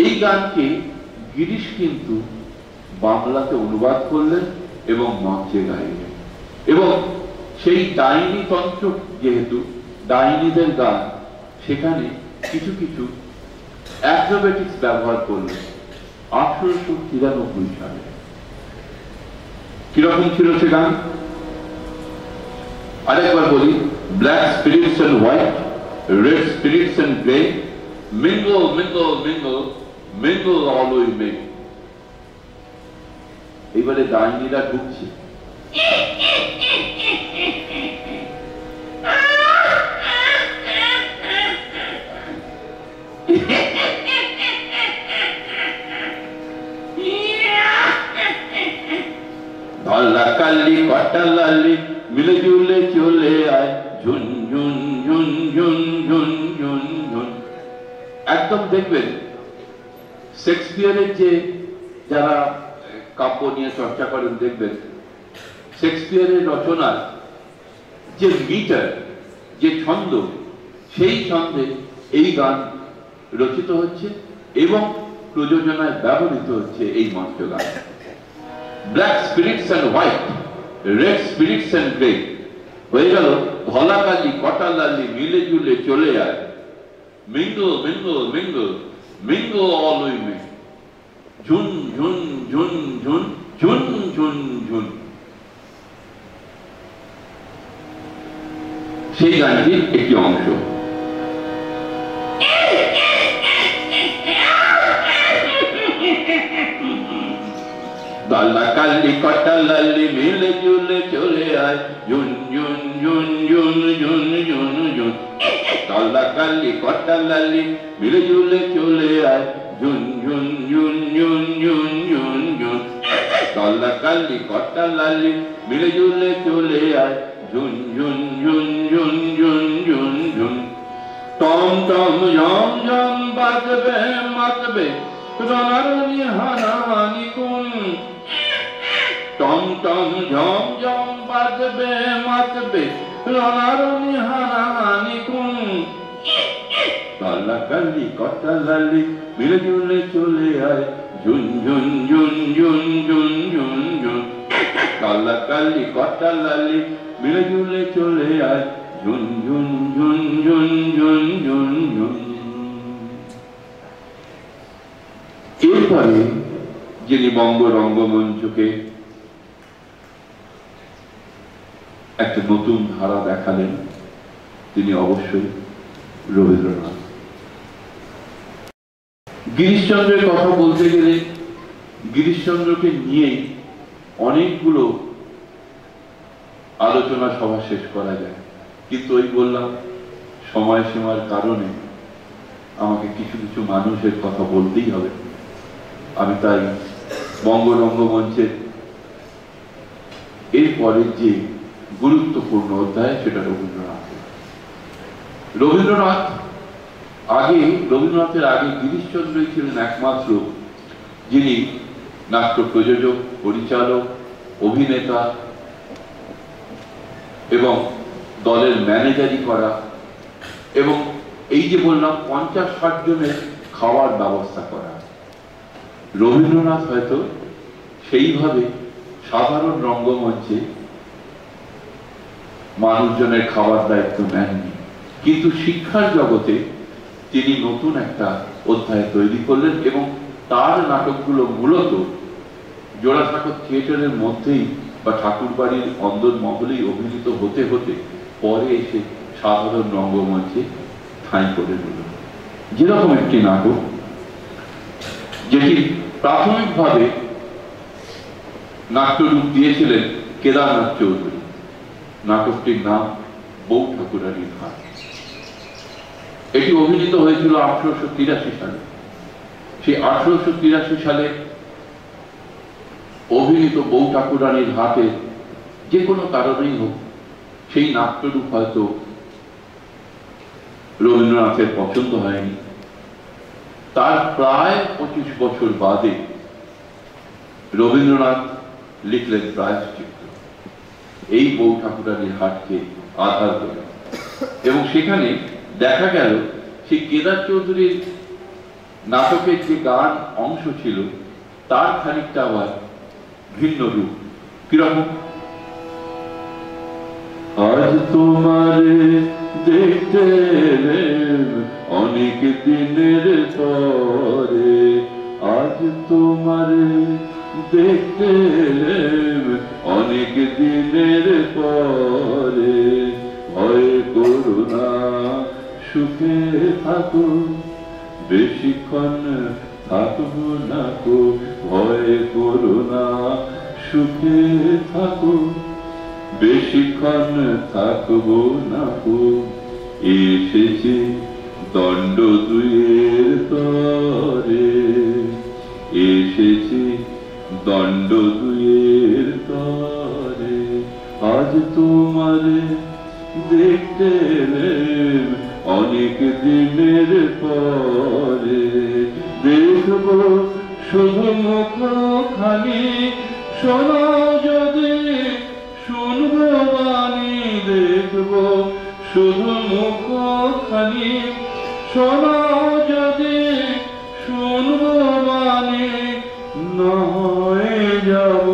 এই গানকে গিরিশ কিন্তু বাংলাতে অনুবাদ করলেন এবং মঞ্চে গাইলেন, এবং সেই ডাইনি তন্ত্র যেহেতু ডাইনিদের গান, সেখানে কিছু কিছু অ্যাক্রোবেটিক্স ব্যবহার করলেন 1893 সালে। কিরকম ছিল সে গান আরেকবার বলি: black spirits and white, red spirits and grey, mingle mingle mingle mingle all with me. এবারে ডাইনিরা ঢুকছে, ধল্লা কাল্লি কটা লাল্লি মিলে জুলে চলে আয়, ঝুন ঝুন ঝুন ঝুন ঝুন ঝুন ঝুন। একদম দেখবেন শেক্সপিয়ারের যে যারা কাব্য নিয়ে চর্চা করেন, দেখবেন শেক্সপিয়ারের রচনার যে মিটার, যে ছন্দ, সেই ছন্দে এই গান রচিত হচ্ছে এবং প্রযোজনায় ব্যবহৃত হচ্ছে এই মঞ্চ গান। Black spirits and white, red spirits and grey. হয়ে গেল ধলা কালি কটা লালি মিলে জুলে চলে আয়, mingle mingle mingle mingle all we may, ঝুন ঝুন ঝুন ঝুন ঝুন ঝুন ঝুন। সেই গানটির একটি অংশ। দালা কালি কটা লালি মিলে জুলে চলে আয়, ঝুন ঝুন ঝুন ঝুন ঝুন ঝুন ঝুন। দালা কালি কটা লালি মিলে জুলে চলে আয়, ঝুন ঝুন ঝুন ঝুন ঝুন ঝুন ঝুন। দালা কালি কটা লালি মিলে জুলে চলে আয়, ঝুন ঝুন ঝুন ঝুন ঝুন ঝুন ঝুন। টম টম ঝম ঝম বাজবে মাতবে রনারনি হানাহানি কোন, টম টম ঝম ঝম বাজবে মাতবে রনারনি হানাহানি কোন। দালা কালি কটা লালি মিলে জুলে চলে আয়, ঝুন ঝুন ঝুন ঝুন ঝুন ঝুন ঝুন। দালা কালি কটা লালি মিলে জুলে চলে আয়, ঝুন ঝুন ঝুন ঝুন ঝুন ঝুন ঝুন। এরপরে যিনি বঙ্গ রঙ্গমঞ্চকে একটা নতুন ধারা দেখালেন তিনি অবশ্যই রবীন্দ্রনাথ। গিরিশচন্দ্রের কথা বলতে গেলে গিরিশচন্দ্রকে নিয়েই অনেকগুলো আলোচনা সভা শেষ করা যায়, কিন্তু ওই বললাম সময়সীমার কারণে আমাকে কিছু কিছু মানুষের কথা বলতেই হবে। আমি তাই বঙ্গ রঙ্গমঞ্চের এরপরের যে গুরুত্বপূর্ণ অধ্যায় সেটা রবীন্দ্রনাথ। রবীন্দ্রনাথের আগে গিরিশচন্দ্রই ছিলেন একমাত্র যিনি নাট্য প্রযোজক, পরিচালক, অভিনেতা এবং দলের ম্যানেজারি করা এবং এই যে বললাম 50-60 জনের খাওয়ার ব্যবস্থা করা। রবীন্দ্রনাথ হয়তো সেইভাবে সাধারণ রঙ্গমঞ্চে মানুষজনের খাওয়ার দায়িত্ব নেননি, কিন্তু শিক্ষার জগতে তিনি নতুন একটা অধ্যায় তৈরি করলেন এবং তার নাটকগুলো মূলত জোড়াসাঁকো থিয়েটারের মধ্যেই বা ঠাকুরবাড়ির অন্দর মহলেই অভিনীত হতে হতে পরে এসে সাধারণ রঙ্গমঞ্চে ঠাঁই করে নিল। যেরকম একটি নাটক যেটি প্রাথমিকভাবে নাট্যরূপ দিয়েছিলেন কেদারনাথ চৌধুরী। নাটকটির নাম বউ ঠাকুরানীর হাট। এটি অভিনীত হয়েছিল 1883 সালে। সেই 1883 সালে অভিনীত বউ ঠাকুরানীর হাটে যে কোনো কারণেই হোক সেই নাট্যরূপ হয়তো রবীন্দ্রনাথের পছন্দ হয়নি। তার প্রায় 25 বছর বাদে রবীন্দ্রনাথ লিখলেন প্রায়শ্চিত্ত, এই বউ ঠাকুরানীর হাটকে আধার করে। এবং সেখানে দেখা গেল সেই কেদার চৌধুরীর নাটকের যে গান অংশ ছিল তার খানিকটা আবার ভিন্ন রূপ। কিরকম? আজ তোমারে দেখতে অনেক দিনের পরে, আজ তোমারে দেখতে অনেক দিনের পরে, ভয় করো না সুখে থাকো বেশিক্ষণ থাকবো না কো, ভয় করো না সুখে থাকো বেশিক্ষণ থাকবো না কো। এসেছে দণ্ড দুয়ের তরে, এসেছে দণ্ড দুয়ের তরে, আজ তোমারে দেখতে অনেক দিনের পরে, দেখবো শুধু মুখ খানি শোনাও যদি শুনবো বাণী, দেখবো শুধু মুখ খানি শোনাও যদি শুনবো বাণী, নয় যাব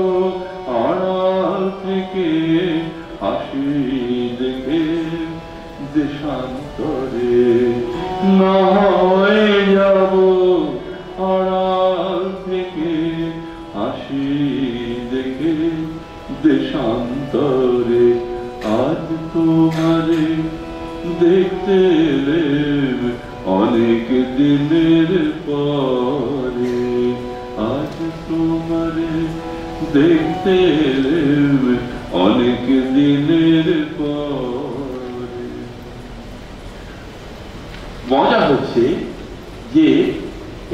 না হয়ে যাব আড়াল থেকে হাসি দেখে দেশান্তরে। আজ তোমারে দেখতে এলেম অনেক দিনের পরে, আজ তোমারে দেখতে এলেম অনেক দিনের পরে। মজা হচ্ছে যে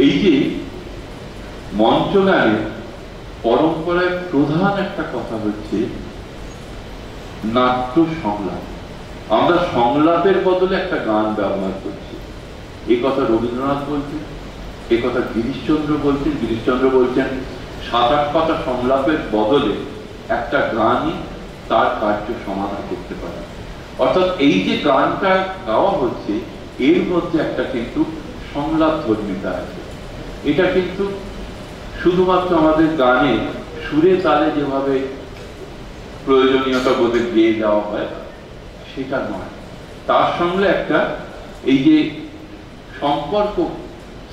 এই যে মঞ্চগানের পরম্পরায় প্রধান একটা কথা হচ্ছে নাট্য সংলাপ। আমরা সংলাপের বদলে একটা গান ব্যবহার করছি। এই কথা রবীন্দ্রনাথ বলছেন, এই কথা গিরিশচন্দ্র বলছেন। গিরিশচন্দ্র বলছেন 7-8 পাতা সংলাপের বদলে একটা গানই তার কার্য সমাধান করতে পারে। অর্থাৎ এই যে গানটা গাওয়া হচ্ছে এর মধ্যে একটা কিন্তু সংলাপ ধর্মিতা আছে। এটা কিন্তু শুধুমাত্র আমাদের গানে সুরে তালে যেভাবে প্রয়োজনীয়তা বোধে গেয়ে যাওয়া হয় সেটা নয়, তার সঙ্গে একটা এই যে সম্পর্ক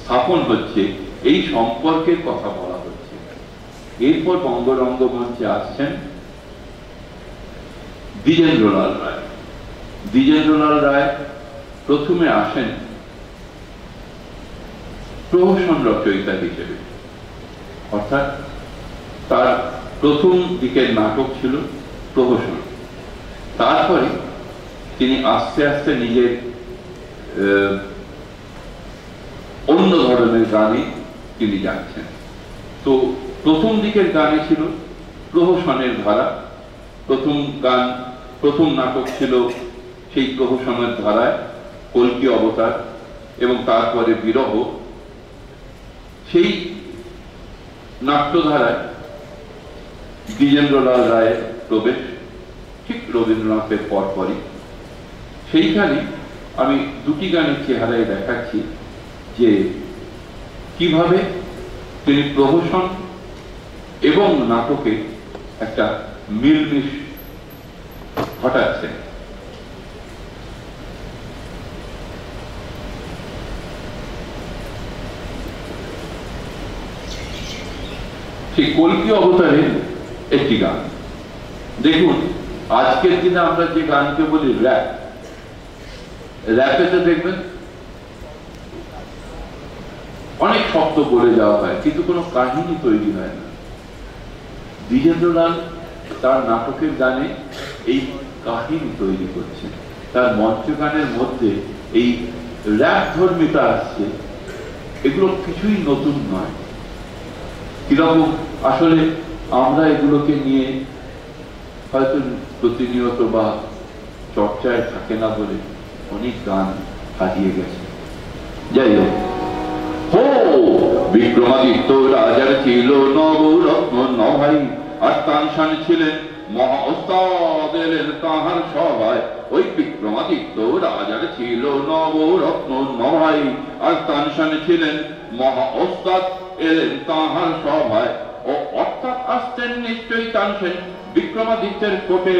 স্থাপন হচ্ছে, এই সম্পর্কের কথা বলা হচ্ছে। এরপর বঙ্গরঙ্গমঞ্চে আসছেন দ্বিজেন্দ্রলাল রায়। দ্বিজেন্দ্রলাল রায় প্রথমে আসেন প্রহসন রচয়িতা হিসেবে, অর্থাৎ তার প্রথম দিকের নাটক ছিল প্রহসন। তারপরে তিনি আস্তে আস্তে নিজের অন্য ধরনের গানে তিনি যাচ্ছেন। তো প্রথম দিকের গানে ছিল প্রহসনের ধারা। প্রথম নাটক ছিল সেই প্রহসনের ধারায় কল্কি অবতার এবং তারপরে বিরহ। সেই নাট্যধারায় দ্বিজেন্দ্রলাল রায়ের প্রবেশ ঠিক রবীন্দ্রনাথের পরপরই। সেইখানে আমি দুটি গানের চেহারায় দেখাচ্ছি যে কিভাবে তিনি প্রহসন এবং নাটকে একটা মিলমিশ ঘটাচ্ছেন। সেই কল্কি অবতারের একটি গান দেখুন। আজকের দিনে আমরা যে গানকে বলি র‍্যাপ, র‍্যাপেতে দেখবেন অনেক শব্দ বলে যাওয়া হয় কিন্তু কোনো কাহিনী তৈরি হয় না। দ্বিজেন্দ্রলাল তার নাটকের গানে এই কাহিনী তৈরি করছেন। তার মঞ্চ গানের মধ্যে এই র‍্যাপ ধর্মিতা আসছে, এগুলো কিছুই নতুন নয়। কিরকম আসলে আমরা এগুলোকে নিয়ে হয়তো প্রতিনিয়ত বা চর্চায় থাকে না বলে অনেক গান হারিয়ে গেছে। যাই হোক, বিক্রমাদিত্য রাজার ছিল নবরত্ন নভাই, আর তানসান ছিলেন মহা ওস্তাদ এলেন তাহার সভায়। ওই বিক্রমাদিত্য রাজার ছিল নবরত্ন নভাই, আর তানসান ছিলেন মহা ওস্তাদ এলেন তাহার সভায়। ও অর্থাৎ আসতেন নিশ্চয়ই তানসেন বিক্রমাদিত্যের কোটে,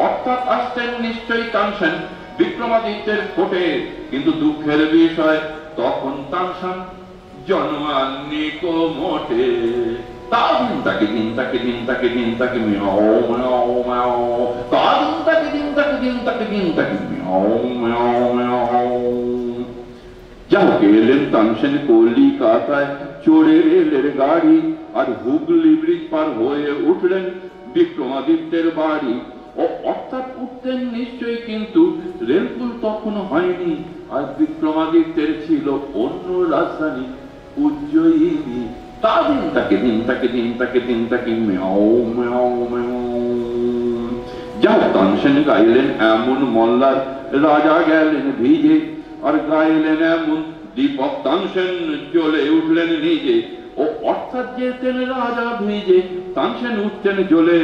অর্থাৎ আসতেন নিশ্চয়ই তানসেন বিক্রমাদিত্যের কোটে। কিন্তু দুঃখের বিষয় তখন তানসান জন্মাননি কো মোটে। তাদিন তাকে দিন তাকে দিন তাকে দিন তাকে মিয়াও মিয়াও মিয়াও, তাদিন তাকে দিন তাকে দিন তাকে দিন তাকে মিয়াও মিয়াও মিয়াও। যাও এলেন তানসেন কলিকাতায় চড়ে রেলের গাড়ি, আর হুগলি ব্রিজ পার হয়ে উঠলেন বিক্রমাদিত্যের বাড়ি। ও অর্থাৎ উঠতেন নিশ্চয়ই কিন্তু রেলপুল তখন হয়নি, আর বিক্রমাদিত্যের ছিল অন্য রাজধানী উজ্জয়িনী। তাদিন তাকে দিন তাকে দিন তাকে দিন তাকে মেও মেও মেও। যাও তানসেন গাইলেন এমন মল্লার রাজা গেলেন ভিজে, আর গাইলেন এমন দীপক তানসেন জ্বলে উঠলেন নিজে। ও অর্থাৎ যেতেন রাজা ভিজে তানসেন উঠতেন জ্বলে,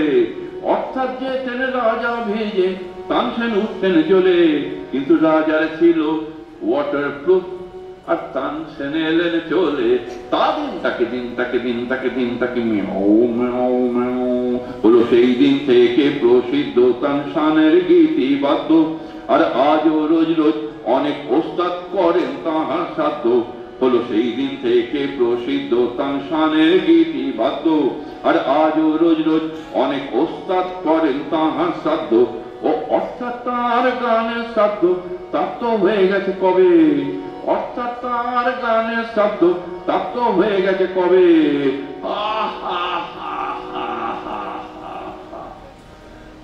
অর্থাৎ যেতেন রাজা ভিজে তানসেন উঠতেন জ্বলে। কিন্তু রাজার ছিল ওয়াটারপ্রুফ, আর তানসেন এলেন চলে। তাদিন তাকে দিন তাকে দিন তাকে দিন তাকে মেও মেও মেও। হলো সেই দিন থেকে প্রসিদ্ধ তানসানের গীতি বাদ্য, আর আজও রোজ রোজ অনেক ওস্তাদ করেন তাহার সাধ্য, হলো সেই দিন থেকে প্রসিদ্ধ তানশানের গীতি বাদ্য। আর আজও রোজ রোজ অনেক ওস্তাদ করেন তাহার সাধ্য, ও অর্থাৎ তার গানের শব্দ তাপ্ত হয়ে গেছে কবে, অর্থাৎ তার গানের শব্দ তাপ্ত হয়ে গেছে কবে।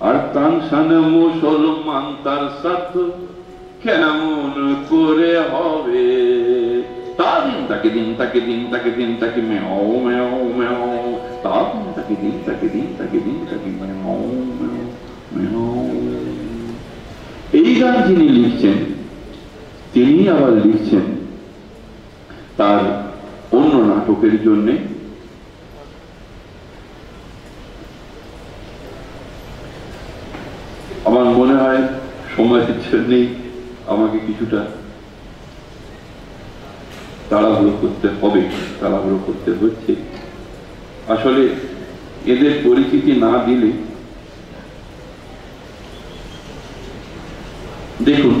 আর তানশান মুসলমান তার সাধ্য কেমন করে হবে। তা দিন তাকে দিন তাকে দিন তাকে দিন তাকে মেও মেও মেও, তা দিন তাকে দিন তাকে দিন তাকে দিন তাকে মেও মেও মেও। এই গান যিনি লিখছেন তিনি আবার লিখছেন তার অন্য নাটকের জন্য। আমার মনে হয় সময়ের জন্যই আমাকে কিছুটা তাড়াহুড়ো করতে হবে, তাড়াহুড়ো করতে হচ্ছে। আসলে এদের পরিচিতি না দিলে, দেখুন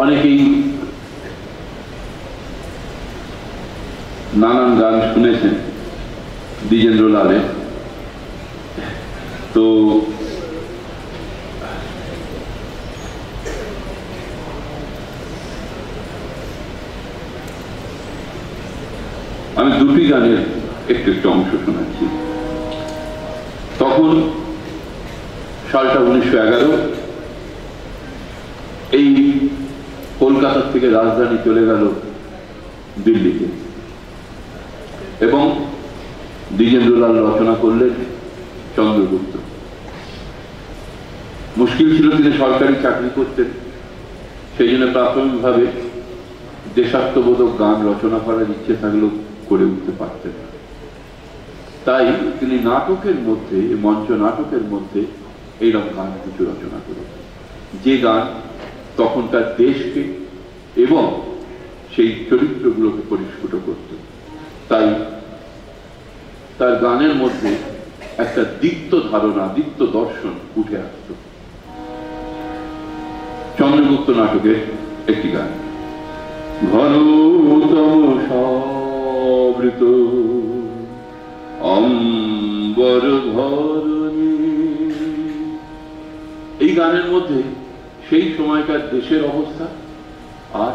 অনেকেই নানান গান শুনেছেন দ্বিজেন্দ্র লালের, তো আমি দুটি গানের একটু একটু অংশ শোনাচ্ছি। তখন সালটা 1911, এই কলকাতা থেকে রাজধানী চলে গেল দিল্লিতে, এবং দ্বিজেন্দ্রলাল রচনা করলেন চন্দ্রগুপ্ত। মুশকিল ছিল, তিনি সরকারি চাকরি করতেন, সেই জন্য প্রাথমিকভাবে দেশাত্মবোধক গান রচনা করার ইচ্ছে থাকলেও করে উঠতে পারতেন না। তাই তিনি নাটকের মধ্যে, মঞ্চ নাটকের মধ্যে এইরকম গান কিছু রচনা করেছেন, যে গান তখনকার দেশকে এবং সেই চরিত্রগুলোকে পরিস্ফুট করত। তাই তার গানের মধ্যে একটা দীপ্ত ধারণা, দীপ্ত দর্শন উঠে আসত। চন্দ্রগুপ্ত নাটকের একটি গান, ঘনতম সাবৃত অম্বর ধরণী। এই গানের মধ্যে সেই সময়কার দেশের অবস্থা আর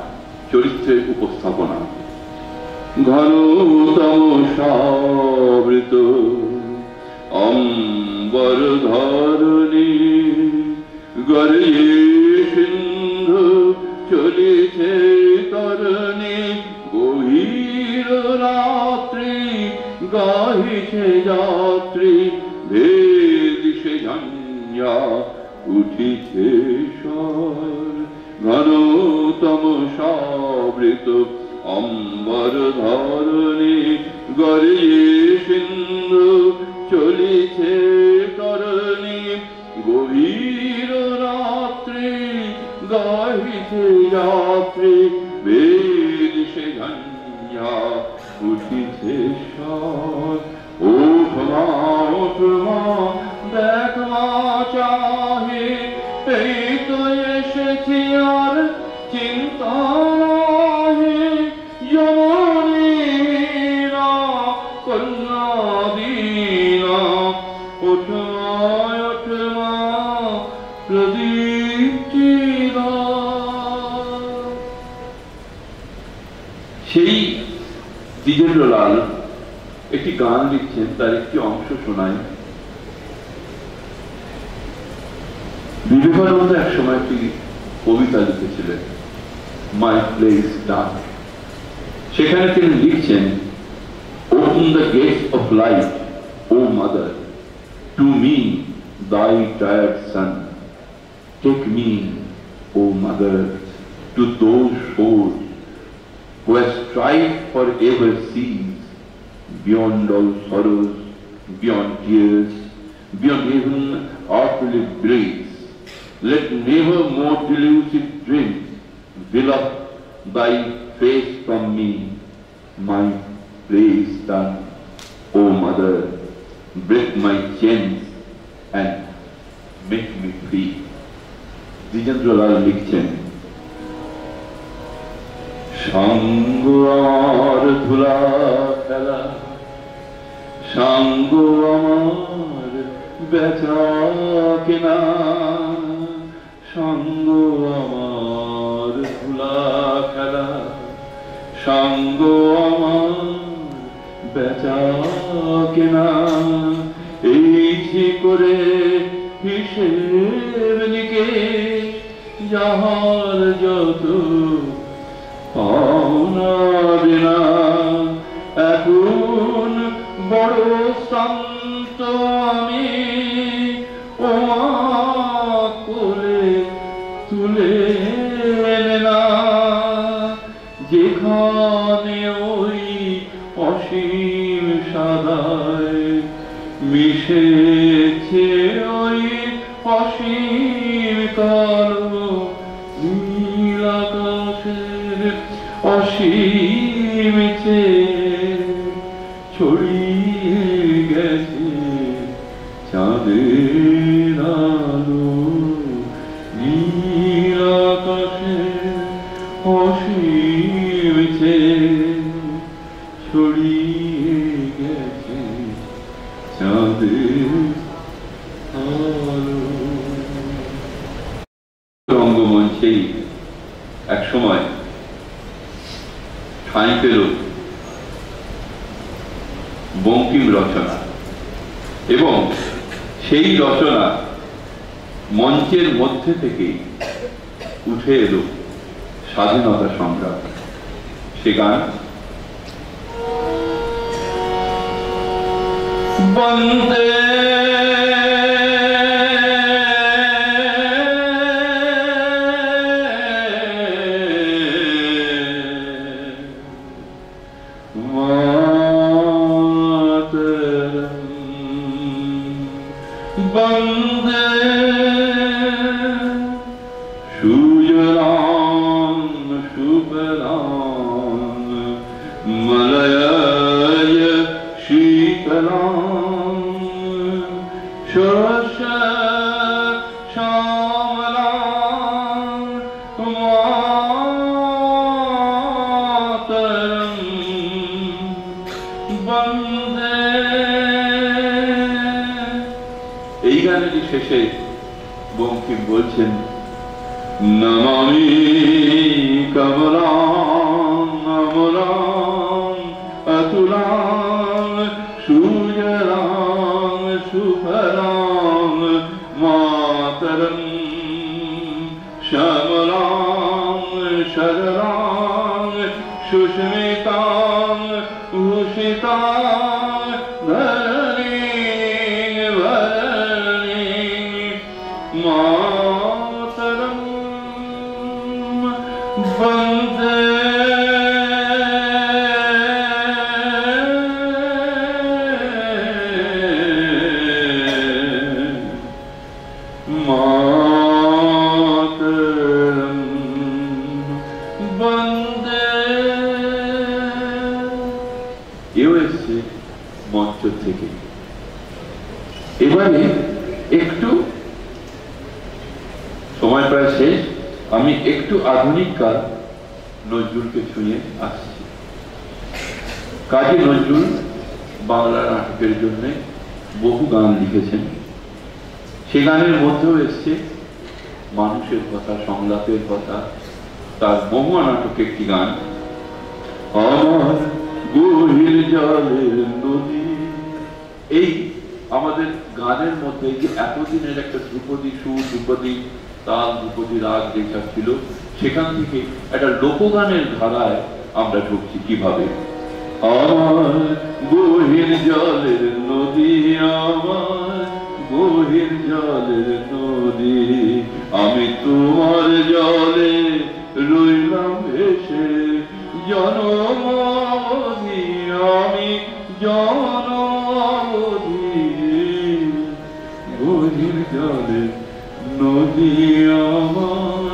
চরিত্রের উপস্থাপনা। ঘনতম সাবৃত অম্বর ধরণী, গর্জে সিন্ধু চলেছে তরণী, গভীর রাত্রি গাহিছে যাত্রী, ভেদ সে ঝঞ্ঝা উঠিছে স্বর। ঘনতম সাবৃত অম্বর ধরণী, গর্জে সিন্ধু চলিছে তরণী, গভীর রাত্রি গাহিছে যাত্রী, বেদ সে ঝঞ্ঝা উঠিছে স্বর। ওঠ মা ওঠ মা দেখ মা চাহে, এই তো এসেছি আর চিন্তা নাহি, যমনীরা কন্যা দীনা, ওঠ মা ওঠ মা প্রদীপ চিরা। সেই দ্বিজেন্দ্রলাল একটি গান লিখছেন, তার একটি অংশ শোনায়। বিবেকানন্দ এক সময় একটি কবিতা লিখেছিলেন, মাই প্লেস ডান। সেখানে তিনি লিখছেন, open the gates of life O mother, to me thy tired son, take me O mother to those shores where strife forever cease, beyond all sorrows, beyond tears, beyond even earthly bliss. Let never more delusive dreams veil up thy face from me, my place done. O mother, break my chains and make me free. Dwijendralal লিখছেন, সঙ্গ আমার ধুলা খেলা, সঙ্গ আমার বেচা কেনা, সঙ্গ আমার ধুলা খেলা, সঙ্গ আমার বেচা কেনা। এই করে হিসেব নিকেশ যাহার যত পাওনা বিনা, এখন বড় শান্ত আমি ও করে তুলে না, যেখানে ওই অসীম সাদায় মিশেছে ওই অসীম কালো, নীল আকাশের অসীম ছড়িয়ে গেছে চাঁদের আলো, নীল আকাশের অসীম ছড়িয়ে গেছে চাঁদের আলো। রঙ্গমঞ্চেই এক সময় ঠাঁই পেল বঙ্কিম রচনা, এবং সেই রচনা মঞ্চের মধ্যে থেকে উঠে এলো স্বাধীনতা সংগ্রাম। সে গান বন্দে বন্দে সুজলাং সুফলাং মলয়ায় শীতলাং শস্য শ্যামলাং মাতরং বন্দে। এই গানেরই শেষে বঙ্কিম বলছেন নমামি কমলাং অমলাং অতুলাং সুজলাং সুফলাং মাতরং শ্যামলাং সরলাং সুস্মিতাং ভূষিতাং ধরণীং ভরণীং মাতরং বন্দে। মাতরং বন্দে। এও এসছে মঞ্চ থেকে। এবারে একটু সময় প্রায় শেষ, আমি একটু আধুনিক কাল নজরুলকে ছুঁয়ে আসছি। কাজী নজরুল বাংলা নাটকের জন্য বহু গান লিখেছেন। সে গানের মধ্যেও এসছে মানুষের কথা, সংলাপের কথা। তার মহুয়া নাটকে একটি গান, আমার গভীর জলের নদী। এই আমাদের গানের মধ্যে যে এতদিনের একটা ধ্রুপদী সুর, ধ্রুপদী তাল, ধ্রুপদী রাগ যেটা ছিল, সেখান থেকে একটা লোকগানের ধারায় আমরা ঢুকছি কিভাবে। আমার গভীর জলের নদী, আমার গভীর জলের নদী, আমি তোমার জলে রইলাম ভেসে জনম অবধি, আমি জনম অবধি। গভীর জলের নদী আমার,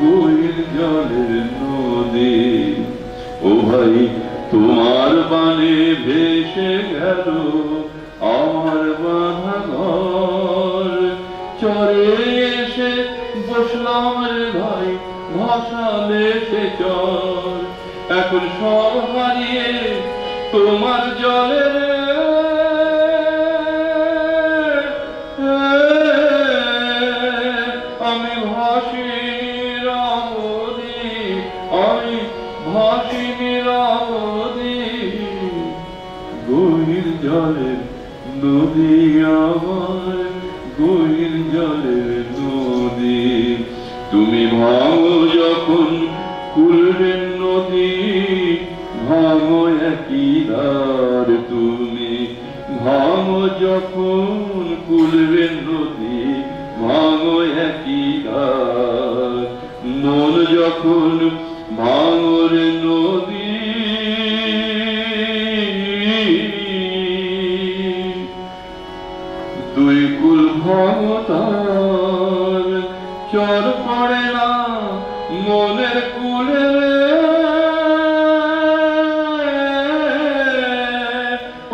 গভীর জলের নদী। ও ভাই তোমার বানে ভেসে গেল আমার বাঁধা ঘর, চরে এসে বসলাম রে ভাই ভাসালে সে চর। এখন সব হারিয়ে তোমার জলে আমি ভাসি নিরবধি, আমি ভাসি নিরবধি, গভীর জলের নদী আমার, গভীর জলের নদী। তুমি ভাঙো যখন কুলবেন নদী, ভাঙো একই ধার, তুমি ভাঙো যখন কুলবেন নদী, ভাঙো একই ধার। মন যখন ভাঙর নদী, দুই কুল ভাঙো তার, চর পড়ে না মনের কুলে,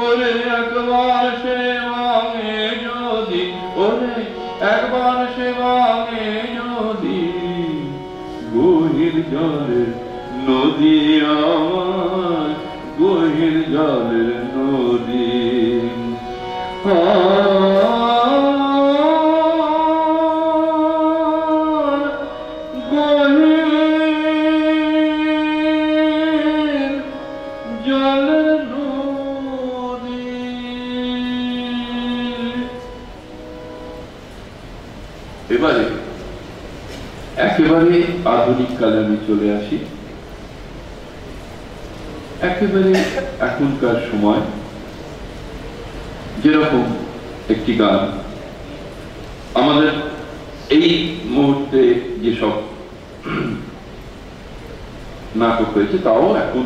ওরে একবার সে ভাঙে যদি, ওরে একবার সে ভাঙে যদি, গভীর জলের নদী আমার, গভীর জলের নদী। এবারে একেবারে আধুনিক কালে আমি চলে আসি। একেবারে এখনকার সময় যেরকম একটি গান আমাদের এই মুহূর্তে যেসব নাটক হয়েছে, তাও এখন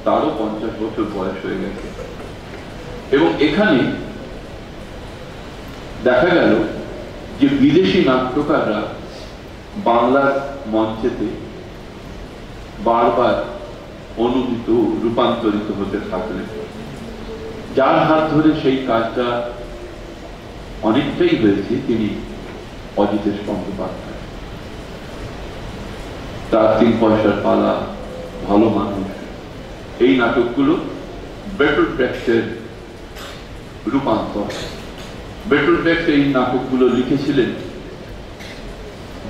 তারও 50 বছর বয়স হয়ে গেছে, এবং এখানে দেখা গেল যে বিদেশি নাট্যকাররা বাংলার মঞ্চেতে বারবার অনুদিত রূপান্তরিত হতে থাকলেন। যার হাত ধরে সেই কাজটা অনেকটাই হয়েছে তিনি অজিতেশ বন্দ্যোপাধ্যায়। তার 3 পয়সার পালা, ভালো মানুষ, এই নাটকগুলো বেটল ব্রেক্টের রূপান্তর। বেটল ব্রেক্ট এই নাটকগুলো লিখেছিলেন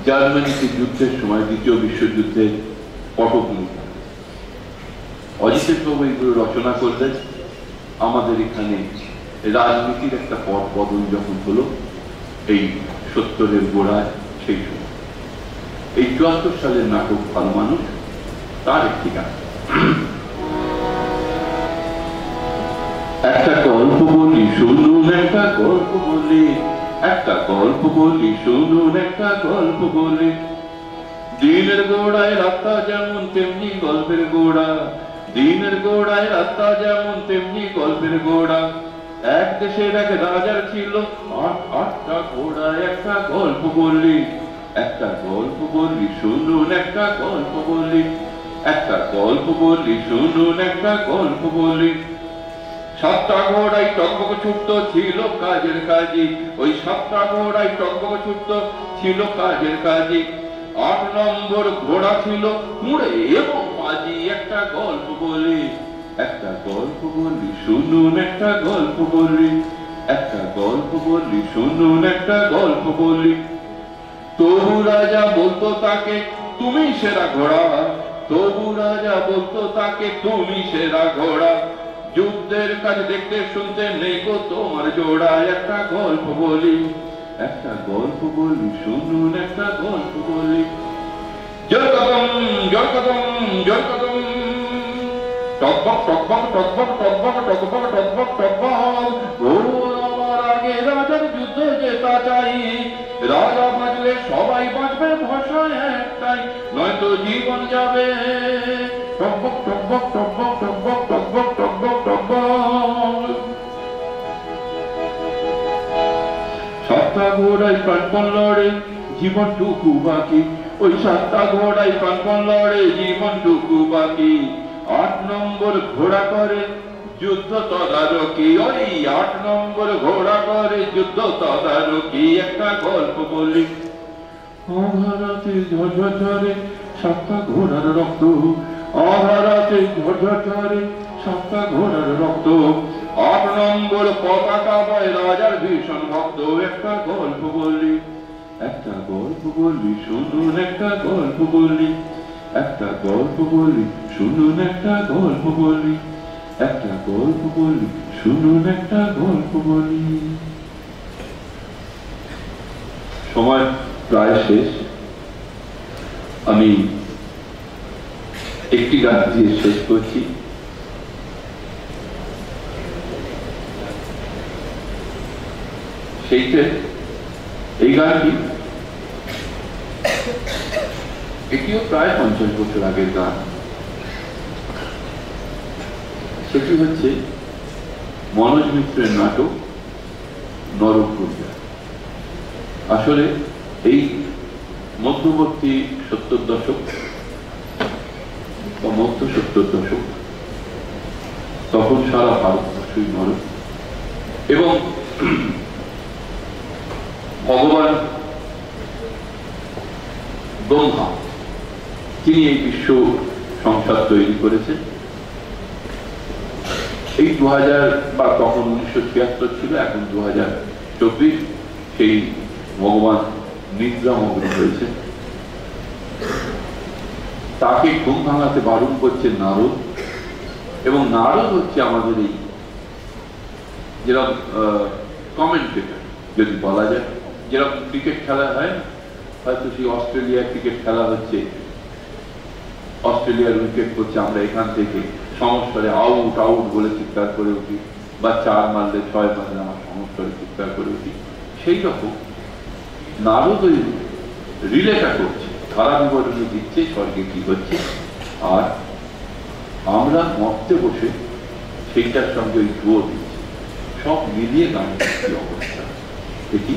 জার্মানিতে যুদ্ধের সময়, দ্বিতীয় বিশ্বযুদ্ধের পটভূমিকা। অজিতেশ বাবু এগুলো রচনা করলেন আমাদের এখানে রাজনীতির একটা পথ বদল যখন হলো এই 70-এর গোড়ায়, সেই সময়। এই 74 সালের নাটক ভালো মানুষ, তার একটি গান। একটা গল্প বলি শুনুন, একটা গল্প বলি, একটা গল্প বলি শুনুন, একটা গল্প বলি। দিনের গোড়ায় রাতটা যেমন তেমনি গল্পের গোড়া, দিনের গোড়ায় রাতটা যেমন তেমনি গল্পের গোড়া। এক দেশের এক রাজার ছিল 8টা ঘোড়া। একটা গল্প বলি, একটা গল্প বলি শুনুন, একটা গল্প বলি, একটা গল্প বলি শুনুন, একটা গল্প বলি। 7টা ঘোড়ায় টকবক ছুটতো, ছিল কাজের কাজী। ওই 7টা ঘোড়ায় টকবক ছুটতো, ছিল কাজের কাজী। 8 নম্বর ঘোড়া ছিল মুড়ে এবং মাঝি। একটা গল্প বলি, একটা গল্প বলি শুনুন, একটা গল্প বলি, একটা গল্প বলি শুনুন, একটা গল্প বলি। তবু রাজা বলতো তাকে তুমি সেরা ঘোড়া, তবু রাজা বলতো তাকে তুমি সেরা ঘোড়া। যুদ্ধের কাজ দেখতে শুনতে নেই গো তোমার জোড়া। একটা গল্প বলি, একটা গল্প বলি শুনুন, একটা গল্প বলি। জোর কদম, জোর কদম, জোর কদম, টকবক টকবক টকবক টকবক টকবক টকবক টকবক। ঘোর আমার আগে রাজার যুদ্ধ জেতা চাই, রাজা বাঁচলে সবাই বাঁচবে, ভাষা একটাই, নয়তো জীবন যাবে। টকবক টকবক টকবক টকবক টকবক টকবক টকবক। 7টা ঘোড়ায় প্রাণপণ লড়ে, জীবনটুকু বাকি। ওই 7টা ঘোড়ায় প্রাণপণ লড়ে, জীবনটুকু বাকি। 8 নম্বর ঘোড়া করে যুদ্ধ তদারকি, ওই 8 নম্বর ঘোড়া করে যুদ্ধ তদারকি। একটা গল্প বলি, অভারতে ঝরঝরে 7টা ঘোড়ার রক্ত, অভারতে বাতাসে ঝরঝরে সাতটা ঘোড়ার রক্ত, 8 নম্বর পতাকা বয় রাজার ভীষণ ভক্ত। একটা গল্প বললি, একটা গল্প বললি, শুনুন একটা গল্প বললি, একটা গল্প বললি, শুনুন একটা গল্প বললি, একটা গল্প বললি, শুনুন একটা গল্প বলি। সময় প্রায় শেষ, আমি একটি গান দিয়ে শেষ করছি। সেইটা এই গানটি এটিও প্রায় 50 বছর আগের গান। সেটি হচ্ছে মনোজ মিত্রের নাটক নরকূজা। আসলে এই মধ্যবর্তী 70 দশক বা মধ্য 70 দশক, তখন সারা ভারতবর্ষই নরক, এবং ভগবান ব্রহ্মা তিনি এই বিশ্ব সংসার তৈরি করেছেন। এই 2000 বা তখন 1976 ছিল, এখন 2024, সেই ভগবান নিদ্রামগ্ন হয়েছেন। তাকে ঘুম ভাঙাতে বারণ করছে নারদ, এবং নারদ হচ্ছে আমাদের এই যেরকম কমেন্টেটর যদি বলা যায়, যেরকম ক্রিকেট খেলা হয়, হয়তো সেই অস্ট্রেলিয়া ক্রিকেট খেলা হচ্ছে, অস্ট্রেলিয়ার উইকেট করছে, আমরা এখান থেকে সংস্কারে আউট আউট বলে চিৎকার করে উঠি, বা 4 মারলে 6 মারলে আমার সংস্কারে চিৎকার করে উঠি। সেই রকম নারদ ওই রিলেটা করছে, ধারা বিবরণী দিচ্ছে স্বর্গে কি হচ্ছে, আর আমরা মর্তে বসে সেইটার সঙ্গে ওই জোর দিচ্ছি, সব মিলিয়ে গানের কি অবস্থা। এটি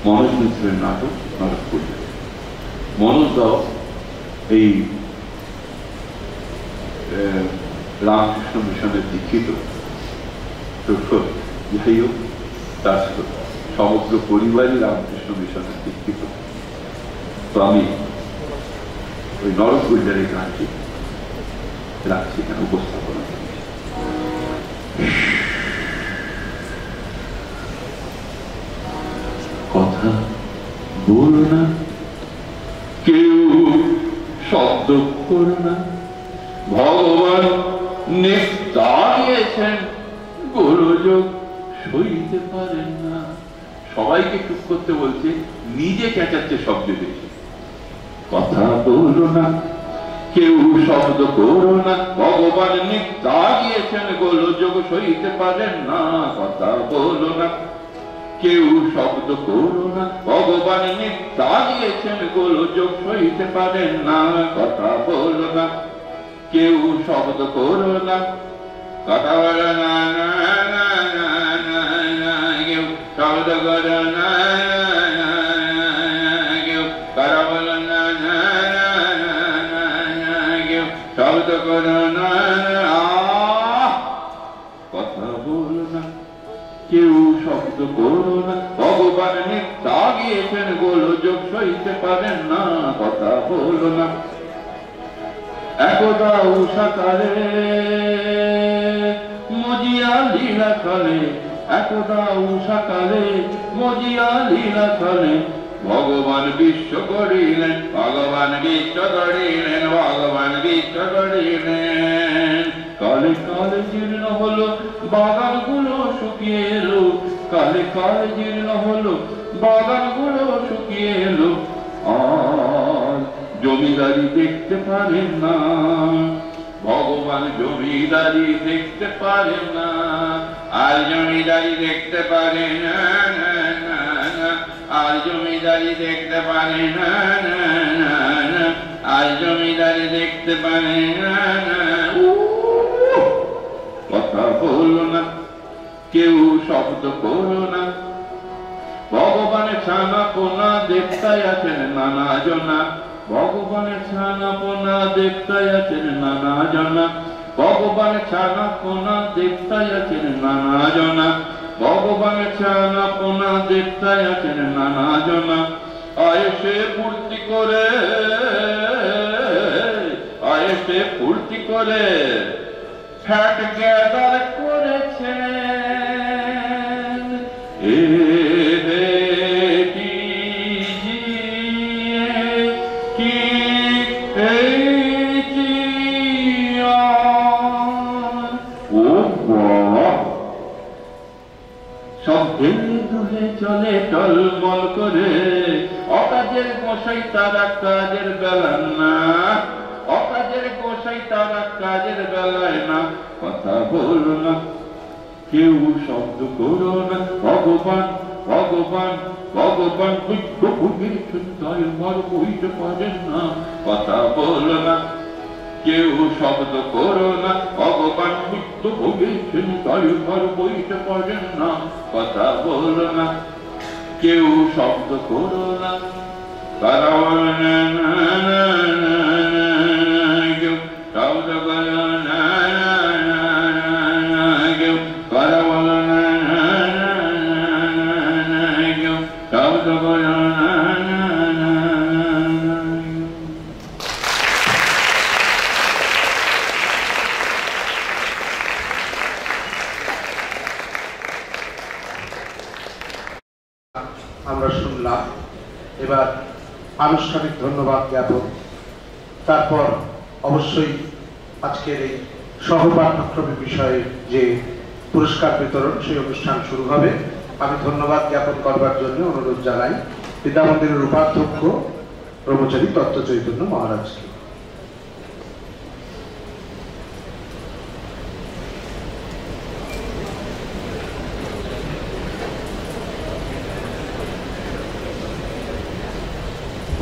মনোজ মিত্রের নাটক নরকূজা। মনোজ দাও এই রামকৃষ্ণ মিশনের দীক্ষিত, যাই হোক তার সমগ্র পরিবারই রামকৃষ্ণ মিশনের দীক্ষিত। তো আমি ওই নরকূজার এই গানটি রাখছি এখানে উপস্থাপনা। কথা বলো না, কেউ শব্দ করো না, ভগবান নিত্যা দিয়েছেন, গোলযোগ সইতে পারেন না। সবাইকে চুপ করতে বলছে, নিজে চেঁচাচ্ছে শব্দ বেশি। কথা বলো না, কেউ শব্দ করো না, ভগবান নিত্যা দিয়েছেন, গোলযোগ সইতে পারেন না। কথা বলো না, কেউ শব্দ করো না, ভগবান নিত্যা দিয়েছেন, গোলযোগ সইতে পারেন না। কথা বলো না, কেউ শব্দ করো না, কথা বলো না, কেউ শব্দ করো না, কেউ কথা বলো না, কেউ শব্দ করো না। কথা বলো না, কেউ শব্দ করো না, ভগবান নিত্যা গিয়েছেন, গোলযোগ সইতে পারেন না। কথা বলো না। একদা উষাকালে মজিয়া লীলা চলে, একদা উষাকালে মজিয়া লীলা চলে, ভগবান বিশ্ব করিলেন, ভগবান বিশ্ব করিলেন, ভগবান বিশ্ব করিলেন। কালে কালে জীর্ণ হলো বাগানগুলো শুকিয়ে এলো, কালে কালে জীর্ণ হলো বাগানগুলো শুকিয়ে এলো, আর জমিদারি দেখতে পারেন না, ভগবান জমিদারি দেখতে পারেন না, আর জমিদারি দেখতে পারে না, আর জমিদারি দেখতে পারে না, আর জমিদারি দেখতে পারে না। কথা বলো না, কেউ শব্দ করো না, ভগবানের ছানা পোনা দেবতায় আছেন নানা জনা, ভগবানের ছানা পোনা দেবতায় আছেন নানা জনা, ভগবানের ছানা পোনা দেবতায় আছেন নানা জনা, ভগবানের ছানা পোনা দেবতায় আছেন নানা জনা। আয়সে পূর্তি করে, এসে ফুর্তি করে ফ্যাট গ্যাদার করেছেন। এ রে কি কি এই জিয়ান। ও সব দুহে চলে টলমল করে, অকাজের গোসাই তারা কাজের বেলা না, অকাজের গোসাই তারা কাজের বেলায় না। কথা বলো না, কেউ শব্দ করো না, ভগবান ভগবান ভগবান বইতে পারেন না। কথা বলো না, কেউ শব্দ করো না, ভগবান মৃত্য ভোগেছেন তাই ঘর বইতে পারেন না। কথা বলো না, কেউ শব্দ করো না, তারা বলেন কেউ শব্দ করো না, কেউ তারা বলেন কেউ শব্দ করো না। আমরা শুনলাম, এবার আনুষ্ঠানিক ধন্যবাদ জ্ঞাপন, তারপর অবশ্যই আজকের এই সহপাঠ্যক্রম বিষয়ে যে পুরস্কার বিতরণ সেই অনুষ্ঠান শুরু হবে। আমি ধন্যবাদ জ্ঞাপন করবার জন্য অনুরোধ জানাই বিদ্যামন্দিরের উপাধ্যক্ষ ব্রহ্মচারী তত্ত্ব চৈতন্য মহারাজকে।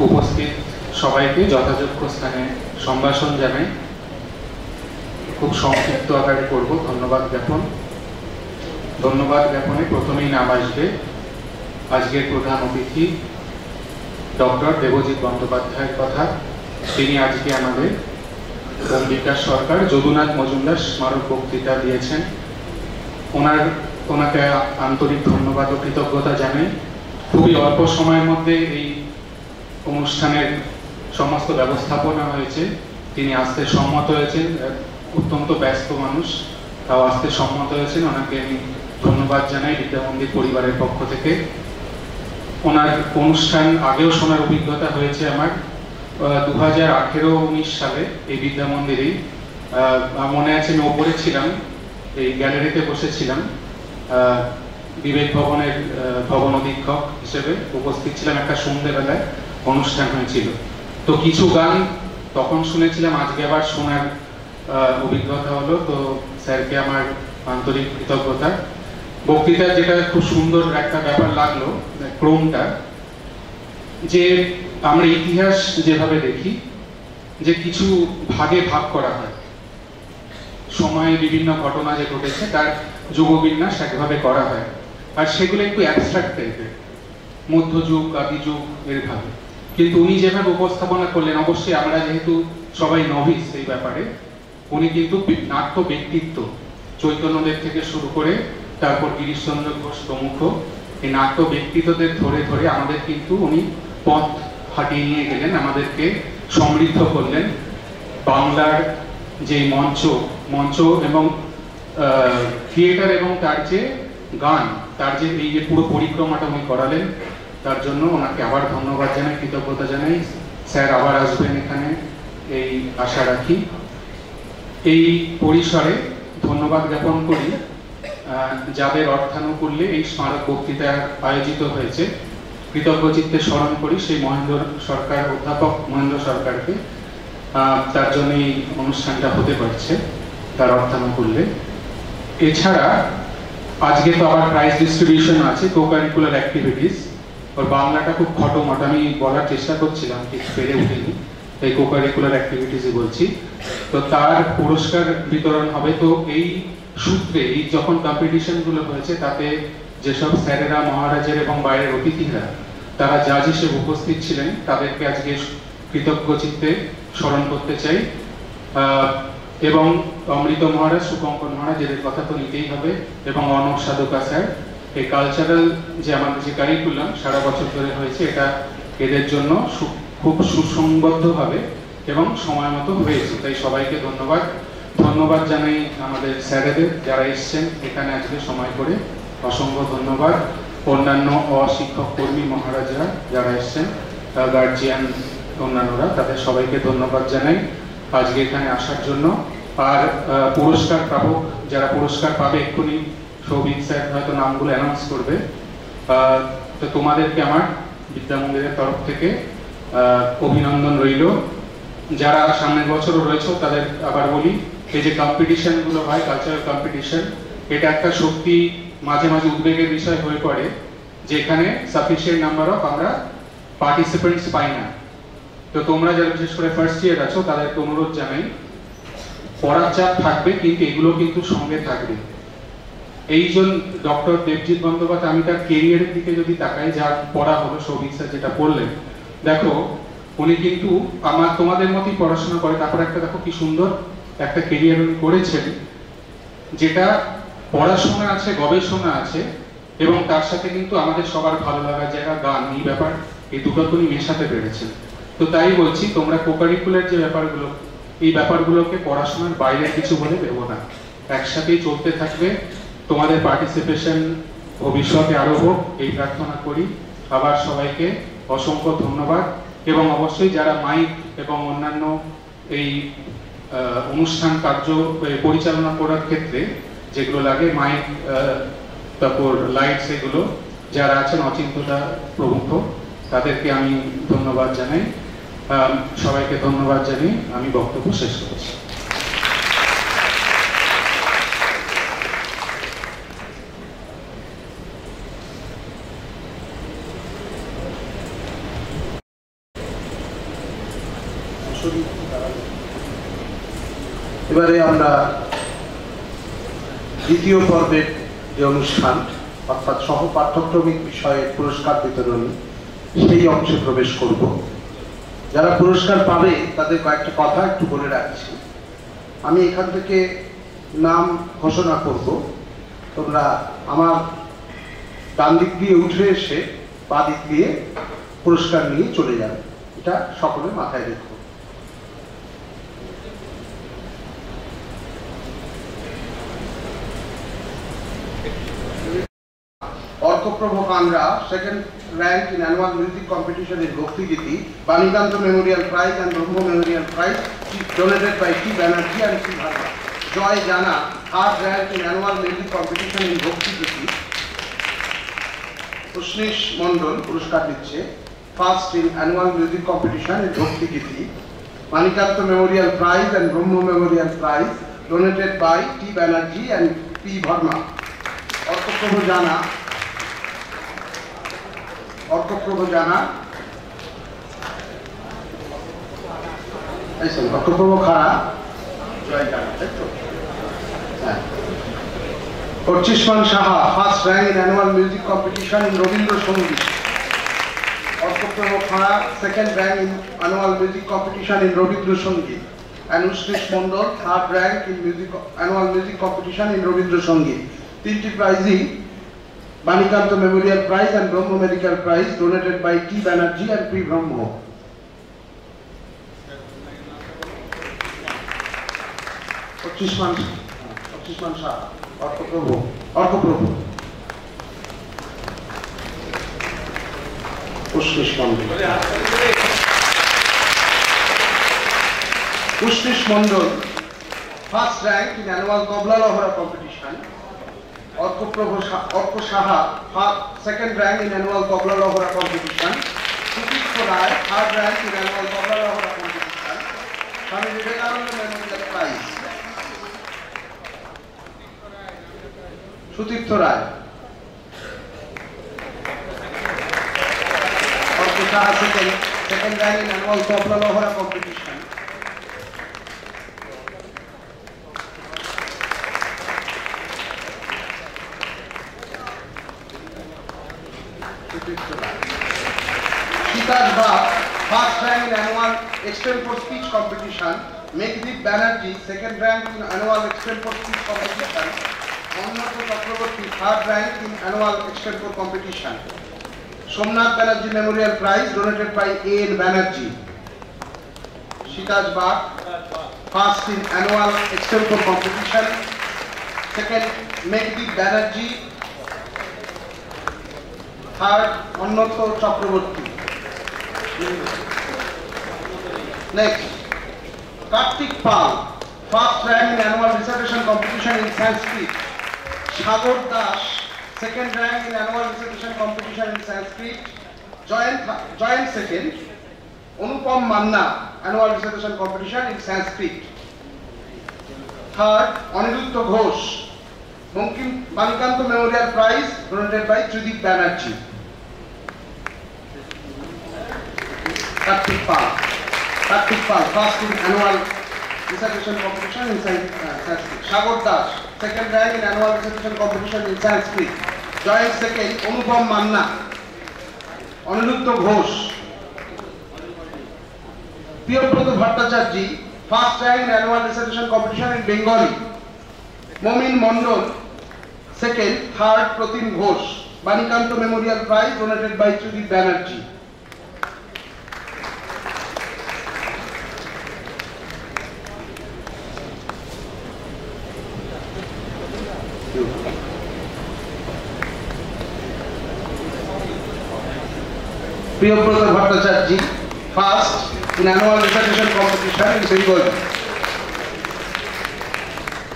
উপস্থিত সবাইকে যথাযোগ্য স্থানে সম্ভাষণ জানাই। খুব সংক্ষিপ্ত আকারে করব ধন্যবাদ জ্ঞাপন। ধন্যবাদ জ্ঞাপনে প্রথমেই নাম আসবে আজকের প্রধান অতিথি ডক্টর দেবজিৎ বন্দ্যোপাধ্যায়ের কথা। তিনি আজকে আমাদের বিকাশ সরকার যদুনাথ মজুমদার স্মারক বক্তৃতা দিয়েছেন। ওনাকে আন্তরিক ধন্যবাদ ও কৃতজ্ঞতা জানাই। খুবই অল্প সময়ের মধ্যে এই অনুষ্ঠানের সমস্ত ব্যবস্থাপনা হয়েছে, তিনি আসতে সম্মত হয়েছেন। অত্যন্ত ব্যস্ত মানুষ, তাও আসতে সম্মত হয়েছেন। ওনাকে আমি ধন্যবাদ জানাই বিদ্যামন্দির পরিবারের পক্ষ থেকে। ওনার অনুষ্ঠান আগেও শোনার অভিজ্ঞতা হয়েছে আমার 2018-19 সালে এই বিদ্যামন্দিরেই। মনে আছে আমি ওপরে ছিলাম, এই গ্যালারিতে বসেছিলাম, বিবেক ভবনের ভবন অধীক্ষক হিসেবে উপস্থিত ছিলাম। একটা সন্ধ্যেবেলায় অনুষ্ঠান হয়েছিল, তো কিছু গান তখন শুনেছিলাম, আজকে আবার শোনার অভিজ্ঞতা হলো। তো স্যারকে আমার আন্তরিক কৃতজ্ঞতা। বক্তৃতার যেটা খুব সুন্দর একটা ব্যাপার লাগলো ক্রমটা, যে আমরা ইতিহাস যেভাবে দেখি যে কিছু ভাগে ভাগ করা হয়, সময়ে বিভিন্ন ঘটনা যে ঘটেছে তার যুগবিন্যাস একভাবে করা হয়, আর সেগুলো একটু অ্যাবস্ট্রাক্ট টাইপের, মধ্যযুগ আদিযুগ এর ভাবে। কিন্তু উনি যেভাবে উপস্থাপনা করলেন, অবশ্যই আমরা যেহেতু সবাই নভিস এই ব্যাপারে, উনি কিন্তু নাট্য ব্যক্তিত্ব চৈতন্যদেব থেকে শুরু করে তারপর গিরিশচন্দ্র ঘোষ প্রমুখ এই নাট্য ব্যক্তিত্বদের ধরে ধরে আমাদের কিন্তু উনি পথ হাঁটিয়ে নিয়ে গেলেন, আমাদেরকে সমৃদ্ধ করলেন। বাংলার যে মঞ্চ এবং থিয়েটার এবং তার যে গান, তার যে এই যে পুরো পরিক্রমাটা উনি করালেন, তার জন্য ওনাকে আবার ধন্যবাদ জানাই, কৃতজ্ঞতা জানাই। স্যার আবার আসবেন এখানে এই আশা রাখি। এই পরিসরে ধন্যবাদ জ্ঞাপন করি যাদের অর্থানুকূল্যে এই স্মারক বক্তৃতা আয়োজিত হয়েছে। কৃতজ্ঞ চিত্তে স্মরণ করি সেই অধ্যাপক মহেন্দ্র সরকারকে, তার জন্য এই অনুষ্ঠানটা হতে পারছে তার অর্থানুকূল্যে। এছাড়া আজকে তো আবার প্রাইজ ডিস্ট্রিবিউশন আছে, কো কারিকুলার অ্যাক্টিভিটিস। ওর বাংলাটা খুব খটোমট, আমি বলার চেষ্টা করছিলাম ঠিক পেরে উঠিনি, এই কো কারিকুলার অ্যাক্টিভিটিসই বলছি। তো তার পুরস্কার বিতরণ হবে। তো এই সূত্রে এই যখন কম্পিটিশন গুলো হয়েছে, তাতে যেসব স্যারেরা, মহারাজের এবং বাইরের অতিথিরা তারা জাজ হিসেবে উপস্থিত ছিলেন, তাদেরকে আজকে কৃতজ্ঞ চিত্তে স্মরণ করতে চাই। এবং অমৃত মহারাজ, সুকঙ্কন মহারাজ, এদের কথা তো নিতেই হবে, এবং অর্ণব সাধুকা স্যার। এই কালচারাল যে আমাদের যে কারিকুলাম সারা বছর ধরে হয়েছে, এটা এদের জন্য খুব সুসংবদ্ধভাবে এবং সময় মতো হয়েছে, তাই সবাইকে ধন্যবাদ জানাই আমাদের স্যারেদের যারা এসছেন এখানে আজকে সময় করে, অসংখ্য ধন্যবাদ। অন্যান্য অশিক্ষক কর্মী মহারাজরা যারা এসছেন, গার্জিয়ান, অন্যান্যরা, তাদের সবাইকে ধন্যবাদ জানাই আজকে এখানে আসার জন্য। আর পুরস্কার প্রাপক যারা পুরস্কার পাবে, এক্ষুনি সৌভিক স্যার হয়তো নামগুলো অ্যানাউন্স করবে। তো তোমাদেরকে আমার বিদ্যামন্দিরের তরফ থেকে অভিনন্দন রইল। যারা সামনের বছরও রয়েছে তাদের আবার বলি, এই যে কম্পিটিশনগুলো হয়, কালচারাল কম্পিটিশন, এটা একটা সত্যি মাঝে মাঝে উদ্বেগের বিষয় হয়ে পড়ে, যেখানে সাফিসিয়েন্ট নাম্বার অফ আমরা পার্টিসিপেন্টস পাই না। তো তোমরা যারা বিশেষ করে ফার্স্ট ইয়ার আছো তাদেরকে অনুরোধ জানাই, পড়ার চাপ থাকবে কিন্তু এগুলো কিন্তু সঙ্গে থাকবে। এইজন ডক্টর দেবজিৎ বন্দ্যোপাধ্যায়, আমি তার কেরিয়ারের দিকে যদি তাকাই, যা পড়া হলো সৌভিক স্যার যেটা পড়লেন, দেখো উনি কিন্তু তোমাদের মতোই পড়াশোনা করে, তারপর একটা দেখো কি সুন্দর একটা কেরিয়ার উনি করেছেন, যেটা পড়াশোনা আছে, গবেষণা আছে, এবং তার সাথে কিন্তু আমাদের সবার ভালো লাগা জায়গা গান, এই ব্যাপার, এই দুটো উনি মেশাতে পেরেছেন। তো তাই বলছি, তোমরা কোকারিকুলার যে ব্যাপারগুলো, এই ব্যাপারগুলোকে পড়াশোনার বাইরে কিছু বলে দেবো না, একসাথেই চলতে থাকবে। তোমাদের পার্টিসিপেশন ভবিষ্যতে আরো হোক এই প্রার্থনা করি। আবার সবাইকে অসংখ্য ধন্যবাদ, এবং অবশ্যই যারা মাইক এবং অন্যান্য এই অনুষ্ঠান কার্য পরিচালনা করার ক্ষেত্রে যেগুলো লাগে, মাইক, তারপর লাইটস, এগুলো যারা আছেন, অচিন্তদা প্রমুখ, তাদেরকে আমি ধন্যবাদ জানাই। সবাইকে ধন্যবাদ জানিয়ে আমি বক্তব্য শেষ করছি। এবারে আমরা দ্বিতীয় পর্বের যে অনুষ্ঠান, অর্থাৎ সহ পাঠ্যক্রমিক বিষয়ে পুরস্কার বিতরণ, সেই অংশে প্রবেশ করব। যারা পুরস্কার পাবে তাদের কয়েকটা কথা একটু বলে রাখছি। আমি এখান থেকে নাম ঘোষণা করব, তোমরা আমার ডান দিক দিয়ে উঠে এসে বা দিক দিয়ে পুরস্কার নিয়ে চলে যাবে, এটা সকলে মাথায় রেখো। Arkaprabha Kanra, second rank in annual music competition in Bhakti Giti, Banikanta Memorial Prize and Brahmo Memorial Prize donated by T. Banerjee and T. Bharma. Joy Jana, third rank in annual music competition in Bhakti Giti. Ushnish Mondol, পুরস্কার দিচ্ছে, first in annual music competition in Bhakti Giti. Banikanta Memorial Prize and Brahmo Memorial Prize donated by T. Banerjee and P. Bharma. Arkaprabha জানা, অর্কপ্রভ জানা, অর্কপ্রভ খাড়া, জয় জানা, তাই তো? হ্যাঁ। Archishman Saha, first rank in annual music competition in Rabindrasangeet. Arkaprabha Khara, second rank in annual music competition in Rabindrasangeet. And Ushnish Mondol, third rank in annual music competition in Rabindrasangeet. তিনটি প্রাইজই Banikanta Memorial Prize and Brahmo Medical Prize donated by T. Banerjee and P. Brahmo. Ochisman Shah, Orkoprabhu. Ushnish Mondol. Ushnish Mondol, first rank in annual Tobla Lohara competition. Orko Shaha, second rank in annual Tobla Lohara competition. Sutishko Rai, third rank in annual Tobla Lohara competition. Swami Vivekananda Memorial Prize. Sutirtho Rai. Orko Shaha, second rank in annual Tobla Lohara competition. Shitaj Bhatt, first rank in annual extempore speech competition. Meghdip Banerjee, second rank in annual extempore speech competition. Annato Chakraborty, third rank in annual extempore competition. Somnath Banerjee Memorial Prize donated by A. N. Banerjee. Shitaj Bag, first in annual extempore competition. Second, Megdi Banerjee. Third, Annato Chakraborty. Next, Kartik Pal, first rank in annual recitation competition in Sanskrit. Sagar Das, second rank in annual recitation competition in Sanskrit. Joint second. Anupam Manna, annual recitation competition in Sanskrit. Third, Aniruddha Ghosh, Bankim Banikanto Memorial Prize donated by Tridip Banerjee. Kartik Pal, first in annual recitation competition in Sanskrit. Sagar Das, second rank in annual recitation competition in Sanskrit. Joint second, Anupam Manna. Aniruddha Ghosh. Priyabrata Bhattacharjee, first rank in annual recitation competition in Bengali. Momin Mondol, second, third, Pratim Ghosh. Banikanto Memorial Prize donated by Tridip Banerjee. Priyabrata Bhattacharjee, first in annual recitation competition in Bengali.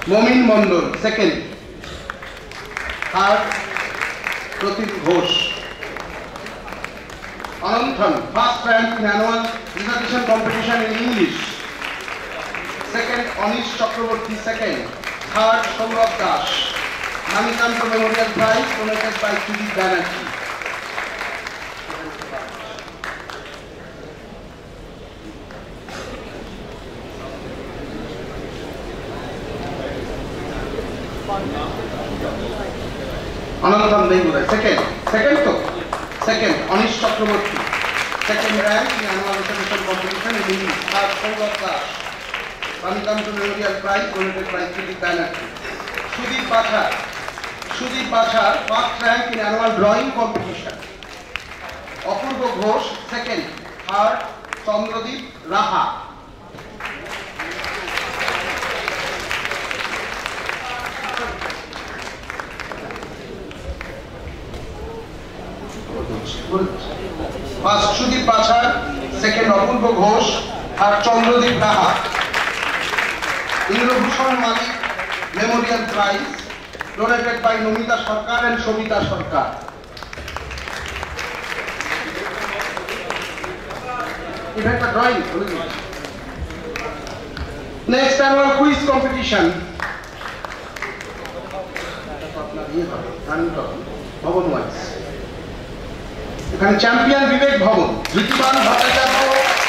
Momin Mondol, second. Third, Pratim Ghosh. Ananthan, first rank in annual recitation competition in English. Second, Anish Chakraborty, second. Third, Saurabh Das. Banikanto Memorial Prize donated by Tridip Banerjee. Ananthan Degurai, second, Anish Chakraborty, second rank in annual recitation competition in English. Third, Saurabh Das. Banikanto Memorial Prize donated by Tridip Banerjee. Sudip Bachar, first rank in annual drawing competition. Apurva Ghosh, second. Third, Chandradip Raha. First, Sudip Bachar, second, Apurva Ghosh, third, Chandradip Raha. Indrabhushan Malik Memorial Prize donated by Nomita Sarkar and Shobita Sarkar. You have a drawing. Next annual quiz competition. এখানে champion বিবেক ভবন, ঋতুমান ভট্টাচার্য,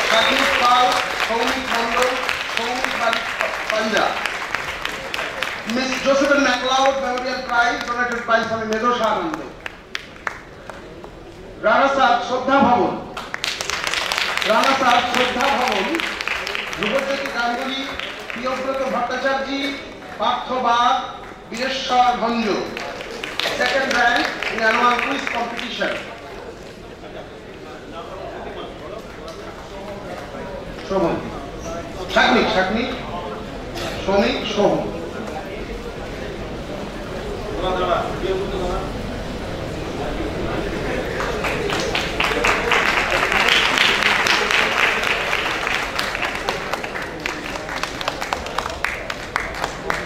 শাকিব পাল, সৌমিক মন্ডল, সৌমিক পাঞ্জা। Miss Josephine MacLeod Memorial Prize donated by Swami Medhosha Anand. Ranasar Shraddha Bhavan, Dhruvadyoti Ganguly, Priyabrata Bhattacharjee, Partho Bag, Bireshwar Bhanjo. Second rank in annual quiz competition. Shomon, Shaknik, Shomik, Shohom.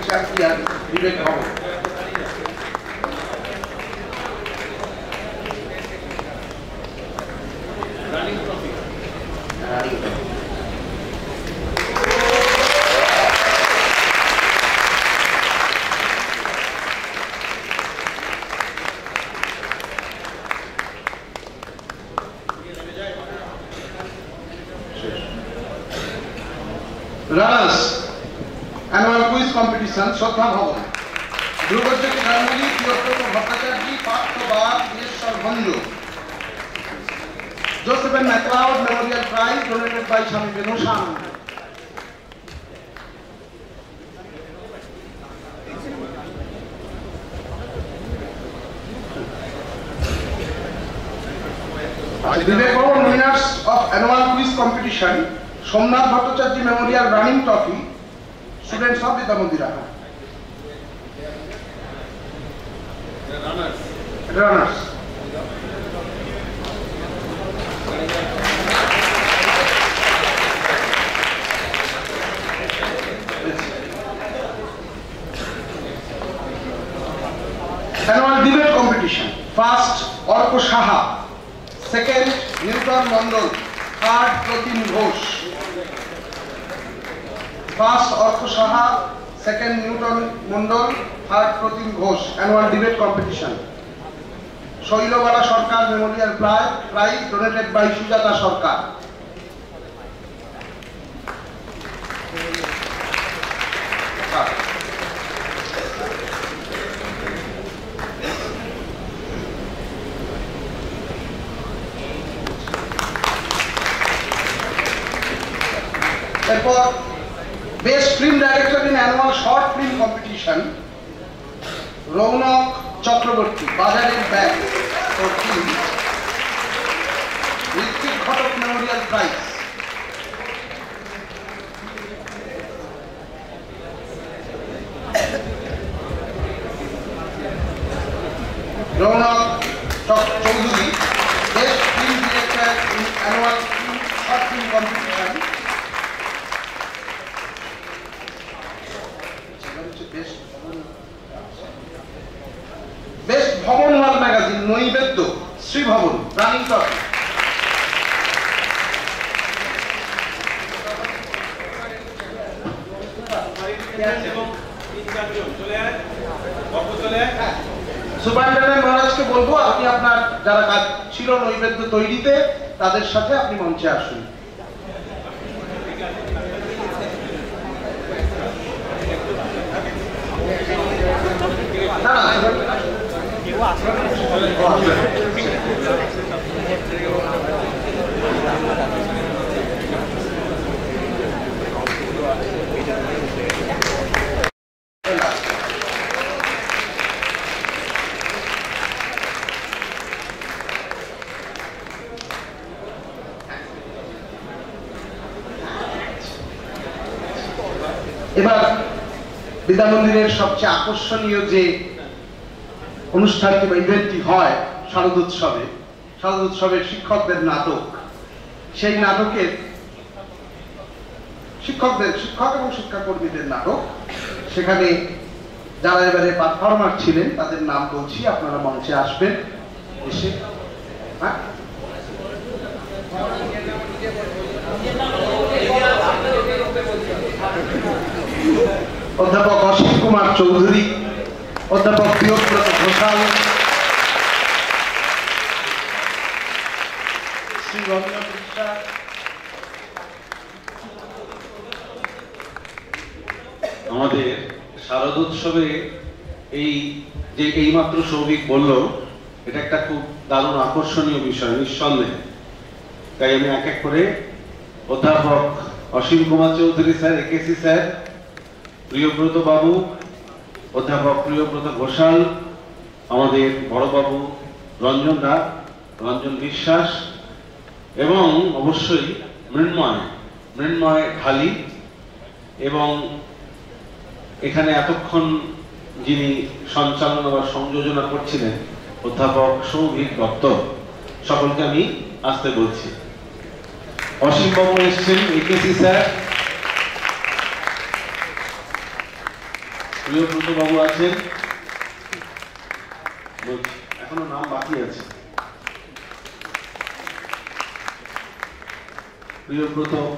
Champion Vivek Bhavan. Running trophy. Runners, annual quiz competition, Shraddha Bhavan. Dhruvadyoti Ganguly, Priyabrata Bhattacharjee, Partho Bag, Bireshwar Bhanjo. Josephine MacLeod Memorial Prize donated by Swami Medhosha Anand. Vivek Bhavan winners of annual quiz competition. Somnath Bhattacharya Memorial running trophy students of বিদ্যা মন্দিরা runners. Annual debate competition. First, Orko Saha. Second, Newton Mondol. Third, Protim Ghosh. First, Orko Saha. Second, Newton Mondol. Third, Protim Ghosh. Annual debate competition. Shoilobala Sarkar Memorial Prize donated by Sujata Sarkar. Therefore, Best Film Director in Annual Short Film Competition, Raunak Chakraborty, Bazaar Bank for film, Ritik Ghatak Memorial Prize. Raunak Chaudhary, Best Film Director in Annual Short Film Competition. Best Bhavanwal Magazine, Noibeddo, Sri Bhavan, running trophy. Superintendent মহারাজকে বলবো আপনি আপনার যারা কাজ ছিল নৈবেদ্য তৈরিতে তাদের সাথে আপনি মঞ্চে আসুন। এবার বিদ্যা মন্দিরের সবচেয়ে আকর্ষণীয় যে অনুষ্ঠানটি বা ইভেন্টটি হয় শারদোৎসবের শিক্ষকদের নাটক, সেই নাটকের শিক্ষক এবং শিক্ষাকর্মীদের নাটক, সেখানে যারা এবারে পারফর্মার ছিলেন তাদের নাম বলছি, আপনারা মঞ্চে আসবেন এসে। অধ্যাপক অসীম কুমার চৌধুরী, অধ্যাপক প্রিয়ব্রত ঘোষাল, শ্রী রঞ্জন বিশ্বাস, আমাদের শারদোৎসবে এইমাত্র সৌভিক বলল, এটা একটা খুব দারুণ আকর্ষণীয় বিষয় নিঃসন্দেহে। তাই আমি এক এক করে অধ্যাপক অসীম কুমার চৌধুরী স্যার, একেসি স্যার, প্রিয়ব্রত বাবু, অধ্যাপক প্রিয়ব্রত ঘোষাল, আমাদের বড়বাবু রঞ্জন বিশ্বাস এবং অবশ্যই মৃন্ময় ঢালি, এবং এখানে এতক্ষণ যিনি সঞ্চালনা বা সংযোজনা করছিলেন অধ্যাপক সৌভিক দত্ত, সকলকে আমি আসতে বলছি। অসীম বাবু এসছেন, একেসি স্যার, প্রিয়ব্রত বাবু আছেন, এখনো নাম বাকি আছে,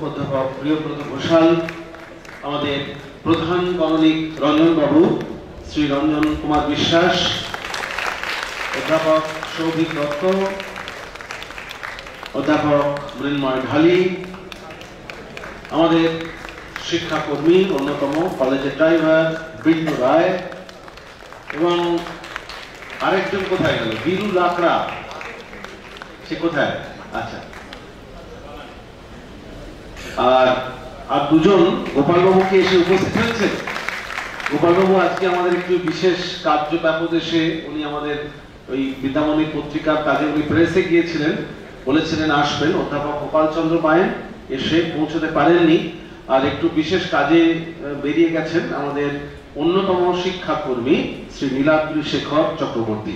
অধ্যাপক প্রিয়ব্রত ঘোষাল, আমাদের প্রধান কননিক রঞ্জন বাবু, শ্রী রঞ্জন কুমার বিশ্বাস, অধ্যাপক সৌভিক দত্ত, অধ্যাপক মৃন্ময় ঢালি, আমাদের শিক্ষাকর্মী অন্যতম কলেজের ড্রাইভার বিন্দু রায়, এবং আরেকজন কোথায় গেল, বীরু লাকড়া, সে কোথায়? আচ্ছা, আর দুজন গোপালবাবুকে এসে উপস্থিত হয়েছে। গোপালবাবু আজকে আমাদের একটু বিশেষ কার্য ব্যাপদেশে, উনি আমাদের ওই বিদ্যামন্দির পত্রিকার কাজে উনি প্রেসে গিয়েছিলেন, বলেছিলেন আসবেন। অধ্যাপক গোপাল চন্দ্র পায়েন এসে পৌঁছতে পারেননি, আর একটু বিশেষ কাজে বেরিয়ে গেছেন আমাদের অন্যতম শিক্ষাকর্মী শ্রী নীলাদ্রি শেখর চক্রবর্তী।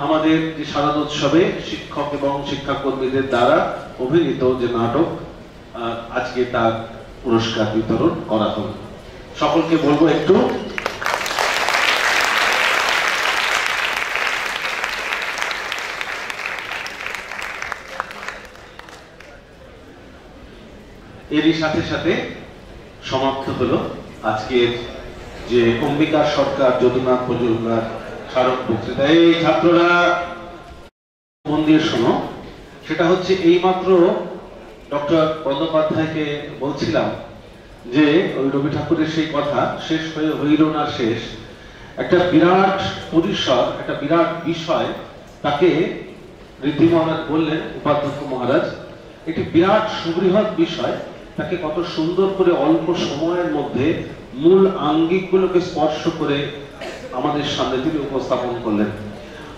আমাদের যে শারদোৎসবে শিক্ষক এবং শিক্ষাকর্মীদের দ্বারা অভিনীত যে নাটক, আজকে তার পুরস্কার বিতরণ করা হলো। সকলকে বলবো একটু এরই সাথে সাথে সমাপ্ত হলো আজকের যে অম্বিকা সরকার যদুনাথ মজুমদার স্মারক বক্তৃতা। এই ছাত্ররা মন দিয়ে শোনো, সেটা হচ্ছে এইমাত্র ডক্টর বন্দ্যোপাধ্যায়কে বলছিলাম যে ওই রবি ঠাকুরের সেই কথা, শেষ হয়ে হইল না শেষ, একটা বিরাট পরিসর, একটা বিরাট বিষয়, তাকে ঋদ্ধি মহারাজ বললেন, উপাধ্যক্ষ মহারাজ, একটি বিরাট সুবৃহৎ বিষয়, তাকে কত সুন্দর করে অল্প সময়ের মধ্যে মূল আঙ্গিকগুলোকে স্পর্শ করে আমাদের সামনে তিনি উপস্থাপন করলেন।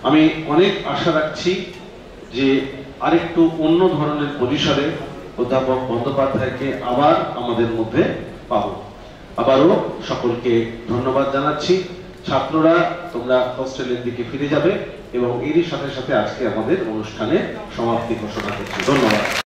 আমি অনেক আশা রাখছি যে আরেকটু অন্য ধরনের পরিসরে অধ্যাপক বন্দ্যোপাধ্যায়কে আবার আমাদের মধ্যে পাবো। আবারও সকলকে ধন্যবাদ জানাচ্ছি। ছাত্ররা তোমরা হোস্টেলের দিকে ফিরে যাবে এবং এরই সাথে সাথে আজকে আমাদের অনুষ্ঠানে সমাপ্তি ঘোষণা করছি। ধন্যবাদ।